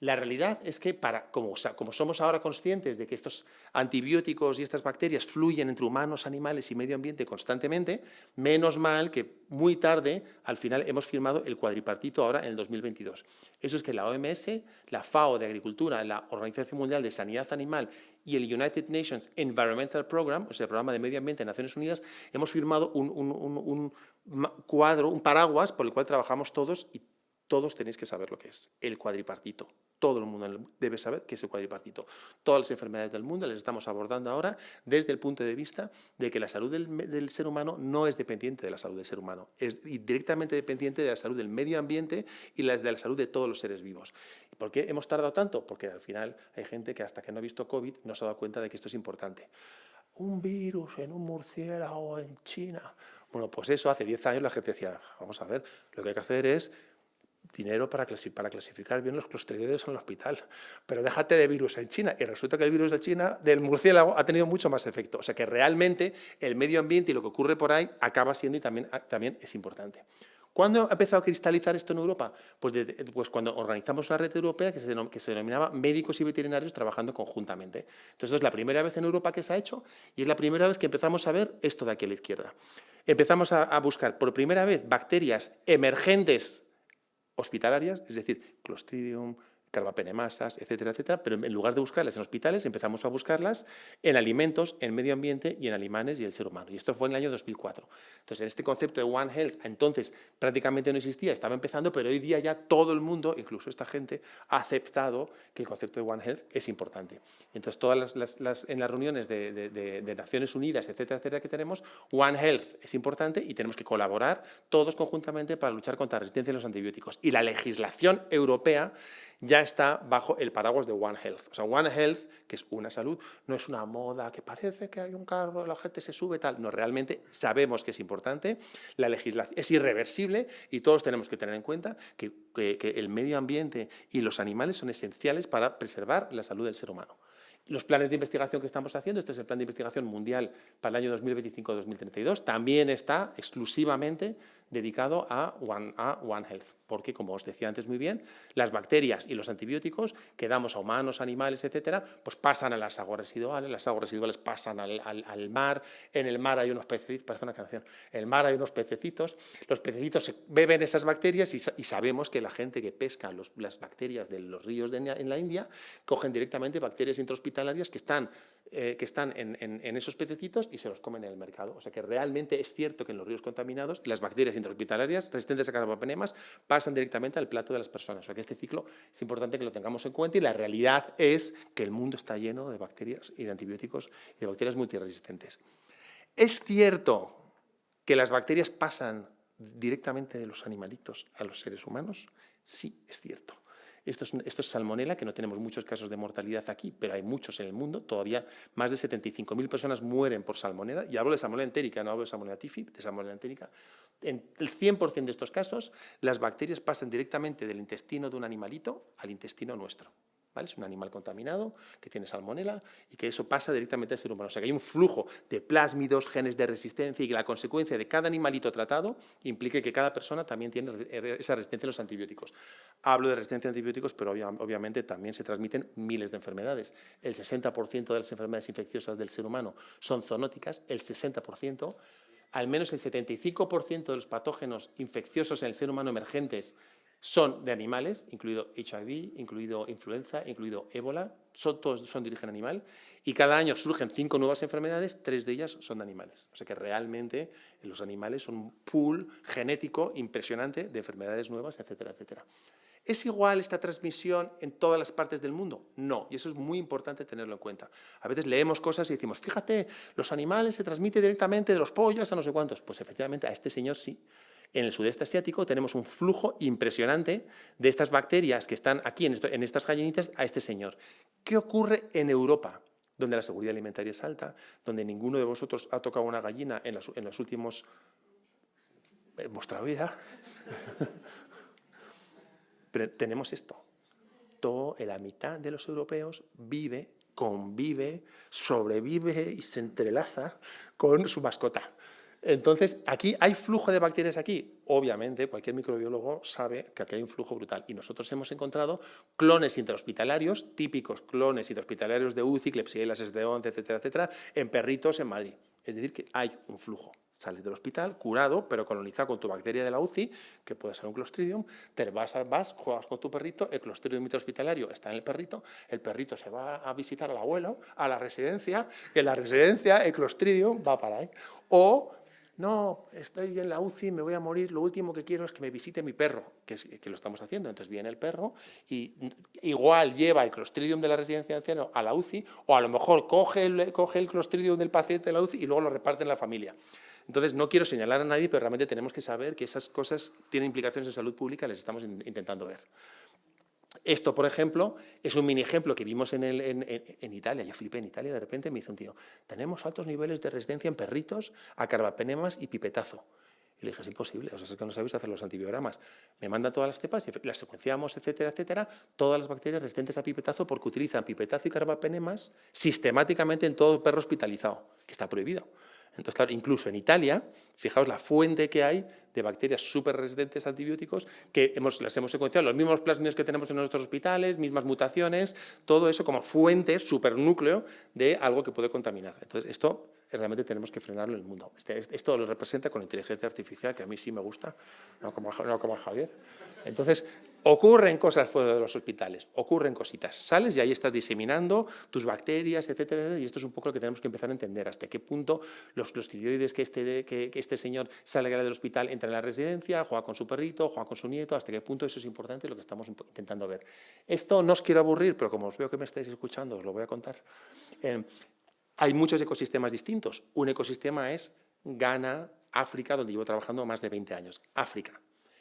La realidad es que, como somos ahora conscientes de que estos antibióticos y estas bacterias fluyen entre humanos, animales y medio ambiente constantemente, menos mal que muy tarde, al final, hemos firmado el cuadripartito ahora en el 2022. Eso es que la OMS, la FAO de Agricultura, la Organización Mundial de Sanidad Animal y el United Nations Environmental Program, o sea, el Programa de Medio Ambiente de Naciones Unidas, hemos firmado un cuadro, un paraguas por el cual trabajamos todos y todos tenéis que saber lo que es el cuadripartito. Todo el mundo debe saber qué es el cuadripartito. Todas las enfermedades del mundo las estamos abordando ahora desde el punto de vista de que la salud del ser humano no es dependiente de la salud del ser humano, es directamente dependiente de la salud del medio ambiente y de la salud de todos los seres vivos. ¿Por qué hemos tardado tanto? Porque al final hay gente que hasta que no ha visto COVID no se ha dado cuenta de que esto es importante. Un virus en un murciélago en China. Bueno, pues eso hace 10 años la gente decía, vamos a ver, lo que hay que hacer es dinero para clasificar bien los clostridioides en el hospital, pero déjate de virus en China, y resulta que el virus de China, del murciélago, ha tenido mucho más efecto. O sea que realmente el medio ambiente y lo que ocurre por ahí acaba siendo y también es importante. ¿Cuándo ha empezado a cristalizar esto en Europa? Pues cuando organizamos una red europea que se denominaba médicos y veterinarios trabajando conjuntamente. Entonces es la primera vez en Europa que se ha hecho y es la primera vez que empezamos a ver esto de aquí a la izquierda. Empezamos a buscar por primera vez bacterias emergentes hospitalarias, es decir, Clostridium, Carbapenemasas, etcétera, etcétera, pero en lugar de buscarlas en hospitales, empezamos a buscarlas en alimentos, en medio ambiente y en animales y el ser humano. Y esto fue en el año 2004. Entonces, en este concepto de One Health, entonces prácticamente no existía, estaba empezando, pero hoy día ya todo el mundo, incluso esta gente, ha aceptado que el concepto de One Health es importante. Entonces, en las reuniones de Naciones Unidas, etcétera, etcétera, que tenemos, One Health es importante y tenemos que colaborar todos conjuntamente para luchar contra la resistencia a los antibióticos. Y la legislación europea ya está bajo el paraguas de One Health. O sea, One Health, que es una salud, no es una moda que parece que hay un carro, la gente se sube, tal. No, realmente sabemos que es importante, la legislación es irreversible y todos tenemos que tener en cuenta que el medio ambiente y los animales son esenciales para preservar la salud del ser humano. Los planes de investigación que estamos haciendo, este es el plan de investigación mundial para el año 2025-2032, también está exclusivamente dedicado a One Health, porque, como os decía antes muy bien, las bacterias y los antibióticos que damos a humanos, animales, etcétera, pues pasan a las aguas residuales pasan al mar, en el mar hay unos pececitos, parece una canción, en el mar hay unos pececitos, los pececitos se beben esas bacterias y sabemos que la gente que pesca las bacterias de los ríos en la India cogen directamente bacterias intrahospitalarias que están en esos pececitos y se los comen en el mercado. O sea que realmente es cierto que en los ríos contaminados las bacterias intrahospitalarias resistentes a carbapenemas pasan directamente al plato de las personas. O sea que este ciclo es importante que lo tengamos en cuenta y la realidad es que el mundo está lleno de bacterias y de antibióticos y de bacterias multiresistentes. Es cierto que las bacterias pasan directamente de los animalitos a los seres humanos. Sí, es cierto. Esto es salmonela, que no tenemos muchos casos de mortalidad aquí, pero hay muchos en el mundo. Todavía más de 75.000 personas mueren por salmonela. Y hablo de salmonela entérica, no hablo de salmonela tífica, de salmonela entérica. En el 100% de estos casos, las bacterias pasan directamente del intestino de un animalito al intestino nuestro. ¿Vale? Es un animal contaminado que tiene salmonela y que eso pasa directamente al ser humano. O sea que hay un flujo de plásmidos, genes de resistencia y que la consecuencia de cada animalito tratado implique que cada persona también tiene esa resistencia a los antibióticos. Hablo de resistencia a antibióticos, pero obviamente también se transmiten miles de enfermedades. El 60% de las enfermedades infecciosas del ser humano son zoonóticas, el 60%. Al menos el 75% de los patógenos infecciosos en el ser humano emergentes son de animales, incluido HIV, incluido influenza, incluido ébola, todos son de origen animal, y cada año surgen 5 nuevas enfermedades, 3 de ellas son de animales. O sea que realmente los animales son un pool genético impresionante de enfermedades nuevas, etcétera, etcétera. ¿Es igual esta transmisión en todas las partes del mundo? No, y eso es muy importante tenerlo en cuenta. A veces leemos cosas y decimos, fíjate, los animales se transmiten directamente de los pollos a no sé cuántos. Pues efectivamente a este señor sí. En el sudeste asiático tenemos un flujo impresionante de estas bacterias que están aquí en estas gallinitas a este señor. ¿Qué ocurre en Europa? donde la seguridad alimentaria es alta, donde ninguno de vosotros ha tocado una gallina en los últimos... en vuestra vida. Pero tenemos esto. La mitad de los europeos vive, convive, sobrevive y se entrelaza con su mascota. Entonces, ¿aquí hay flujo de bacterias aquí? Obviamente, cualquier microbiólogo sabe que aquí hay un flujo brutal. Y nosotros hemos encontrado clones intrahospitalarios, típicos clones intrahospitalarios de UCI, Klebsiella, SSD11, etcétera, etcétera, en perritos en Madrid. Es decir, que hay un flujo. Sales del hospital, curado, pero colonizado con tu bacteria de la UCI, que puede ser un Clostridium, te vas, juegas con tu perrito, el Clostridium intrahospitalario está en el perrito se va a visitar al abuelo, a la residencia, y en la residencia el Clostridium va para ahí. O, no, estoy en la UCI, me voy a morir, lo último que quiero es que me visite mi perro, que lo estamos haciendo. Entonces viene el perro y igual lleva el Clostridium de la residencia de ancianos a la UCI, o a lo mejor coge el Clostridium del paciente de la UCI y luego lo reparte en la familia. Entonces, no quiero señalar a nadie, pero realmente tenemos que saber que esas cosas tienen implicaciones en salud pública, les estamos intentando ver. Esto, por ejemplo, es un mini ejemplo que vimos en Italia. Yo flipé en Italia, de repente me dice un tío, tenemos altos niveles de resistencia en perritos a carbapenemas y pipetazo. Y le dije, es imposible, o sea, es que no sabéis hacer los antibiogramas. Me manda todas las cepas y las secuenciamos, etcétera, etcétera, todas las bacterias resistentes a pipetazo porque utilizan pipetazo y carbapenemas sistemáticamente en todo perro hospitalizado, que está prohibido. Entonces, claro, incluso en Italia, fijaos la fuente que hay de bacterias súper resistentes a antibióticos, que las hemos secuenciado, los mismos plasmidios que tenemos en nuestros hospitales, mismas mutaciones, todo eso como fuente, supernúcleo de algo que puede contaminar. Entonces, esto realmente tenemos que frenarlo en el mundo. Esto lo representa con inteligencia artificial, que a mí sí me gusta, no como a Javier. Entonces, ocurren cosas fuera de los hospitales, ocurren cositas. Sales y ahí estás diseminando tus bacterias, etcétera, etcétera, y esto es un poco lo que tenemos que empezar a entender, hasta qué punto los clostridioides que este señor sale del hospital, entra en la residencia, juega con su perrito, juega con su nieto, hasta qué punto eso es importante, lo que estamos intentando ver. Esto no os quiero aburrir, pero como os veo que me estáis escuchando, os lo voy a contar. Hay muchos ecosistemas distintos. Un ecosistema es Ghana, África, donde llevo trabajando más de 20 años. África.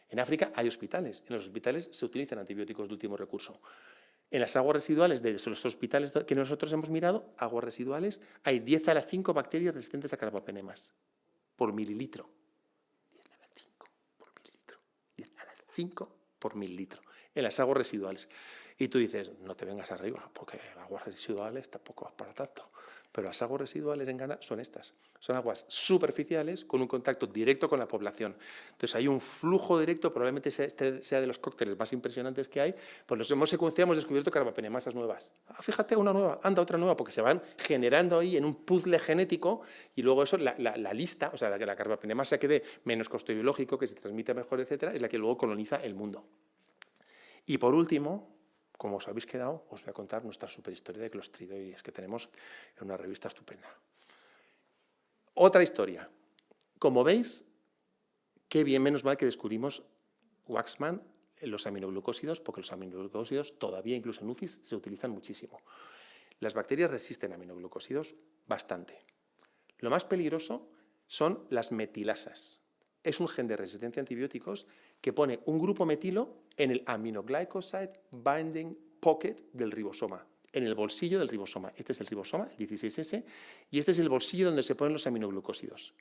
En África hay hospitales. En los hospitales se utilizan antibióticos de último recurso. En las aguas residuales de los hospitales que nosotros hemos mirado, aguas residuales, hay 10 a la 5 bacterias resistentes a carbapenemas por mililitro. 10 a la 5 por mililitro. 10 a la 5 por mililitro. En las aguas residuales. Y tú dices, no te vengas arriba, porque las aguas residuales tampoco es para tanto. Pero las aguas residuales en Ghana son estas. Son aguas superficiales con un contacto directo con la población. Entonces hay un flujo directo, probablemente sea de los cócteles más impresionantes que hay. Pues los hemos secuenciado, hemos descubierto carbapenemasas nuevas. Fíjate, una nueva, anda otra nueva, porque se van generando ahí en un puzzle genético y luego eso, la lista, o sea, la carbapenemasa que dé menos costo biológico, que se transmite mejor, etcétera, es la que luego coloniza el mundo. Y por último, como os habéis quedado, os voy a contar nuestra superhistoria de clostridioides que tenemos en una revista estupenda. Otra historia. Como veis, qué bien, menos mal que descubrimos Waxman los aminoglucósidos, porque los aminoglucósidos todavía, incluso en UCIs, se utilizan muchísimo. Las bacterias resisten aminoglucósidos bastante. Lo más peligroso son las metilasas. Es un gen de resistencia a antibióticos que pone un grupo metilo en el aminoglycoside binding pocket del ribosoma, en el bolsillo del ribosoma. Este es el ribosoma, el 16S, y este es el bolsillo donde se ponen los aminoglucósidos.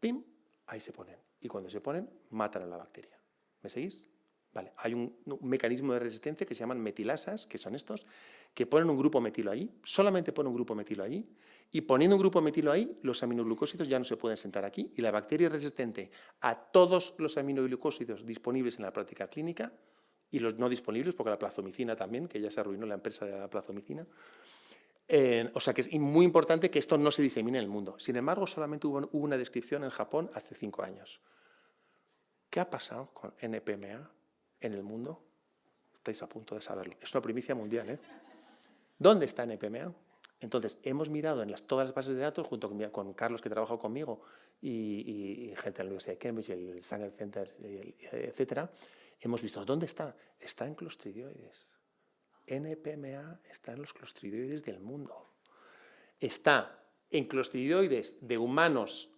¡Pim! Ahí se ponen. Y cuando se ponen, matan a la bacteria. ¿Me seguís? Vale. Hay un mecanismo de resistencia que se llaman metilasas, que son estos, que ponen un grupo metilo allí, solamente ponen un grupo metilo allí, y poniendo un grupo metilo ahí, los aminoglucósidos ya no se pueden sentar aquí, y la bacteria es resistente a todos los aminoglucósidos disponibles en la práctica clínica, y los no disponibles, porque la plazomicina también, que ya se arruinó la empresa de la plazomicina. O sea que es muy importante que esto no se disemine en el mundo. Sin embargo, solamente hubo una descripción en Japón hace 5 años. ¿Qué ha pasado con NPMA en el mundo? Estáis a punto de saberlo. Es una primicia mundial, ¿eh? ¿Dónde está NPMA? Entonces, hemos mirado en todas las bases de datos, junto con Carlos, que trabajó conmigo, y gente de la Universidad de Cambridge, el Sanger Center, etcétera. Hemos visto, ¿dónde está? Está en clostridioides. NPMA está en los clostridioides del mundo. Está en clostridioides de humanos,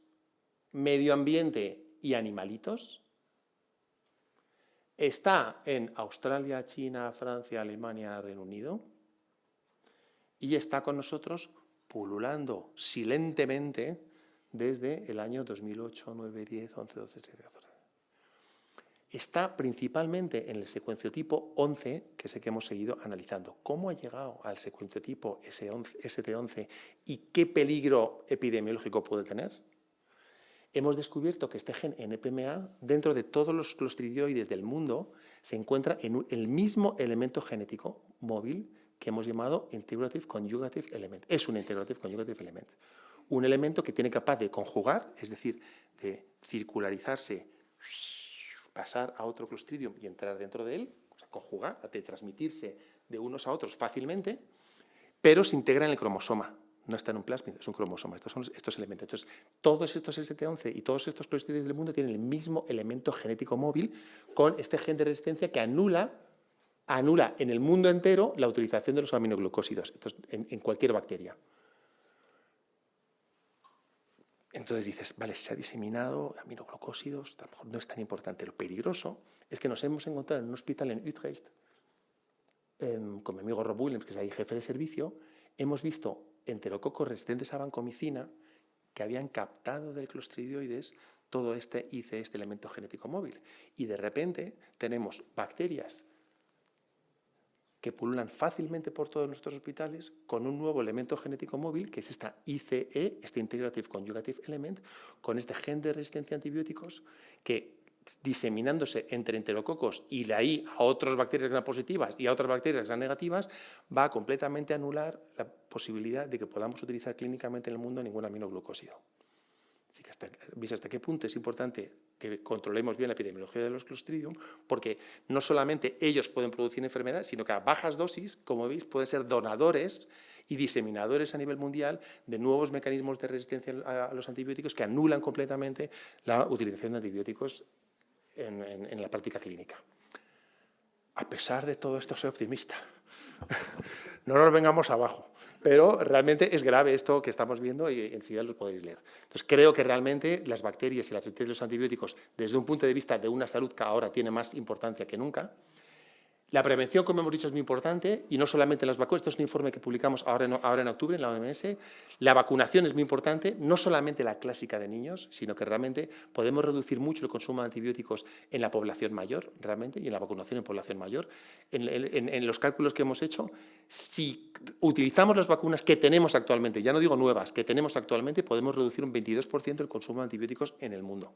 medio ambiente y animalitos. Está en Australia, China, Francia, Alemania, Reino Unido. y está con nosotros pululando silentemente desde el año 2008, 9, 10, 11, 12, 13, 14. Está principalmente en el secuenciotipo 11, que es el que hemos seguido analizando. ¿Cómo ha llegado al secuenciotipo ST11 y qué peligro epidemiológico puede tener? Hemos descubierto que este gen NPMA, dentro de todos los clostridioides del mundo, se encuentra en el mismo elemento genético móvil que hemos llamado Integrative Conjugative Element. Es un Integrative Conjugative Element. Un elemento que tiene capaz de conjugar, es decir, de circularizarse, pasar a otro clostridium y entrar dentro de él, o sea, conjugar, de transmitirse de unos a otros fácilmente, pero se integra en el cromosoma. No está en un plásmido, es un cromosoma. Estos son estos elementos. Entonces, todos estos ST11 y todos estos clostridioides del mundo tienen el mismo elemento genético móvil con este gen de resistencia que anula en el mundo entero la utilización de los aminoglucósidos, entonces, en cualquier bacteria. Entonces dices, vale, se ha diseminado aminoglucósidos, a lo mejor no es tan importante. Lo peligroso es que nos hemos encontrado en un hospital en Utrecht, con mi amigo Rob Williams, que es ahí jefe de servicio, hemos visto enterococos resistentes a vancomicina que habían captado del clostridioides todo este IC, este elemento genético móvil. Y de repente tenemos bacterias que pululan fácilmente por todos nuestros hospitales con un nuevo elemento genético móvil, que es esta ICE, este Integrative Conjugative Element, con este gen de resistencia a antibióticos que, diseminándose entre enterococos y de ahí a otras bacterias gram positivas y a otras bacterias gram negativas, va a completamente anular la posibilidad de que podamos utilizar clínicamente en el mundo ningún aminoglucósido. Así que ¿veis hasta qué punto es importante que controlemos bien la epidemiología de los Clostridium? Porque no solamente ellos pueden producir enfermedad, sino que a bajas dosis, como veis, pueden ser donadores y diseminadores a nivel mundial de nuevos mecanismos de resistencia a los antibióticos que anulan completamente la utilización de antibióticos en la práctica clínica. A pesar de todo esto, soy optimista. No nos vengamos abajo. Pero realmente es grave esto que estamos viendo y enseguida lo podéis leer. Entonces, creo que realmente las bacterias y la resistencia de los antibióticos, desde un punto de vista de una salud que ahora tiene más importancia que nunca. La prevención, como hemos dicho, es muy importante, y no solamente las vacunas. Esto es un informe que publicamos ahora en octubre en la OMS. La vacunación es muy importante, no solamente la clásica de niños, sino que realmente podemos reducir mucho el consumo de antibióticos en la población mayor, realmente, y en la vacunación en población mayor. En los cálculos que hemos hecho, si utilizamos las vacunas que tenemos actualmente, ya no digo nuevas, que tenemos actualmente, podemos reducir un 22% el consumo de antibióticos en el mundo.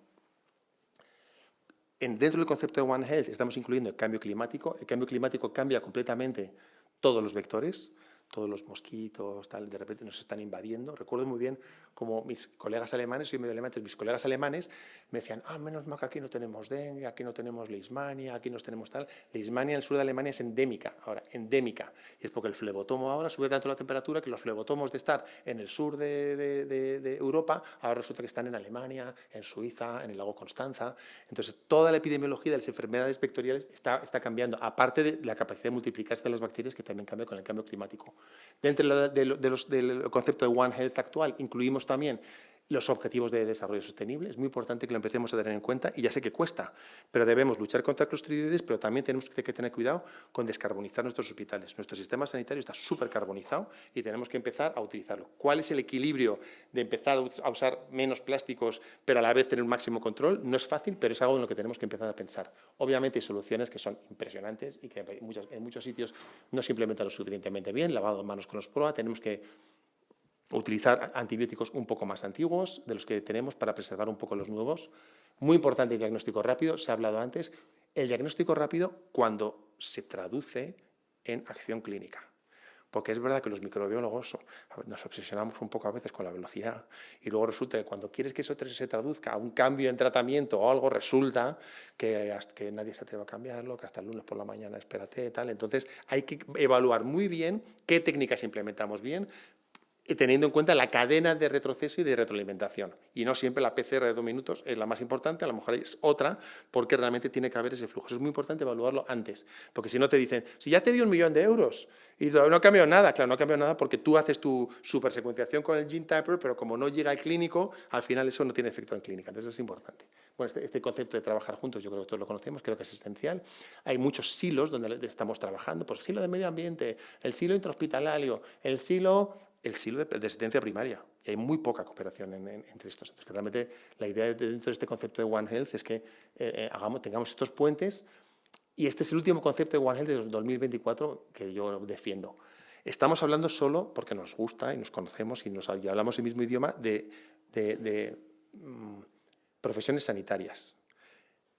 Dentro del concepto de One Health estamos incluyendo el cambio climático. El cambio climático cambia completamente todos los vectores, todos los mosquitos, tal, de repente nos están invadiendo. Recuerdo muy bien como mis colegas alemanes, soy medio alemán, mis colegas alemanes me decían, menos mal que aquí no tenemos dengue, aquí no tenemos leishmania, aquí no tenemos tal. Leishmania en el sur de Alemania es endémica, ahora, endémica. Y es porque el flebotomo ahora sube tanto la temperatura que los flebotomos de estar en el sur de Europa, ahora resulta que están en Alemania, en Suiza, en el lago Constanza. Entonces, toda la epidemiología de las enfermedades vectoriales está cambiando, aparte de la capacidad de multiplicarse de las bacterias, que también cambia con el cambio climático. Dentro del concepto de One Health actual, incluimos también los objetivos de desarrollo sostenible. Es muy importante que lo empecemos a tener en cuenta, y ya sé que cuesta, pero debemos luchar contra clostridioides, pero también tenemos que tener cuidado con descarbonizar nuestros hospitales. Nuestro sistema sanitario está súper carbonizado y tenemos que empezar a utilizarlo. ¿Cuál es el equilibrio de empezar a usar menos plásticos, pero a la vez tener un máximo control? No es fácil, pero es algo en lo que tenemos que empezar a pensar. Obviamente hay soluciones que son impresionantes y que en muchos sitios no se implementan lo suficientemente bien. Lavado de manos con los PROA, tenemos que utilizar antibióticos un poco más antiguos de los que tenemos para preservar un poco los nuevos. Muy importante el diagnóstico rápido, se ha hablado antes. El diagnóstico rápido cuando se traduce en acción clínica. Porque es verdad que los microbiólogos nos obsesionamos un poco a veces con la velocidad y luego resulta que cuando quieres que eso se traduzca a un cambio en tratamiento o algo, resulta que nadie se atreve a cambiarlo, que hasta el lunes por la mañana espérate, tal. Entonces hay que evaluar muy bien qué técnicas implementamos bien. teniendo en cuenta la cadena de retroceso y de retroalimentación. Y no siempre la PCR de 2 minutos es la más importante, a lo mejor es otra, porque realmente tiene que haber ese flujo. Eso es muy importante evaluarlo antes, porque si no te dicen, si ya te dio 1 millón de euros y no ha cambiado nada, claro, no ha cambiado nada porque tú haces tu supersecuenciación con el GeneTyper, pero como no llega al clínico, al final eso no tiene efecto en clínica, entonces es importante. Bueno, este concepto de trabajar juntos, yo creo que todos lo conocemos, creo que es esencial. Hay muchos silos donde estamos trabajando, pues el silo de medio ambiente, el silo intrahospitalario, el silo de asistencia primaria. Y hay muy poca cooperación entre estos. Entonces, que realmente la idea dentro de este concepto de One Health es que tengamos estos puentes, y este es el último concepto de One Health de 2024 que yo defiendo. Estamos hablando solo porque nos gusta y nos conocemos y hablamos el mismo idioma de profesiones sanitarias.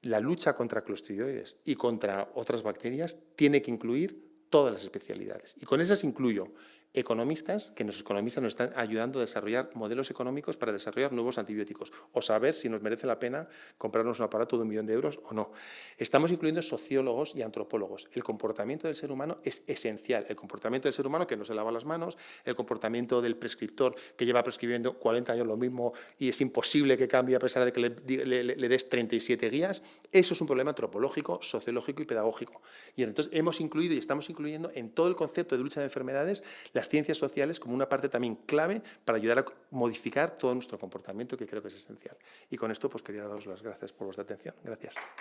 La lucha contra clostridioides y contra otras bacterias tiene que incluir todas las especialidades. Y con esas incluyo economistas, que los economistas nos están ayudando a desarrollar modelos económicos para desarrollar nuevos antibióticos o saber si nos merece la pena comprarnos un aparato de 1 millón de euros o no. Estamos incluyendo sociólogos y antropólogos. El comportamiento del ser humano es esencial. El comportamiento del ser humano que no se lava las manos, el comportamiento del prescriptor que lleva prescribiendo 40 años lo mismo y es imposible que cambie a pesar de que le des 37 guías. Eso es un problema antropológico, sociológico y pedagógico. Y entonces hemos incluido y estamos incluyendo en todo el concepto de lucha de enfermedades las ciencias sociales como una parte también clave para ayudar a modificar todo nuestro comportamiento, que creo que es esencial. Y con esto pues quería daros las gracias por vuestra atención. Gracias.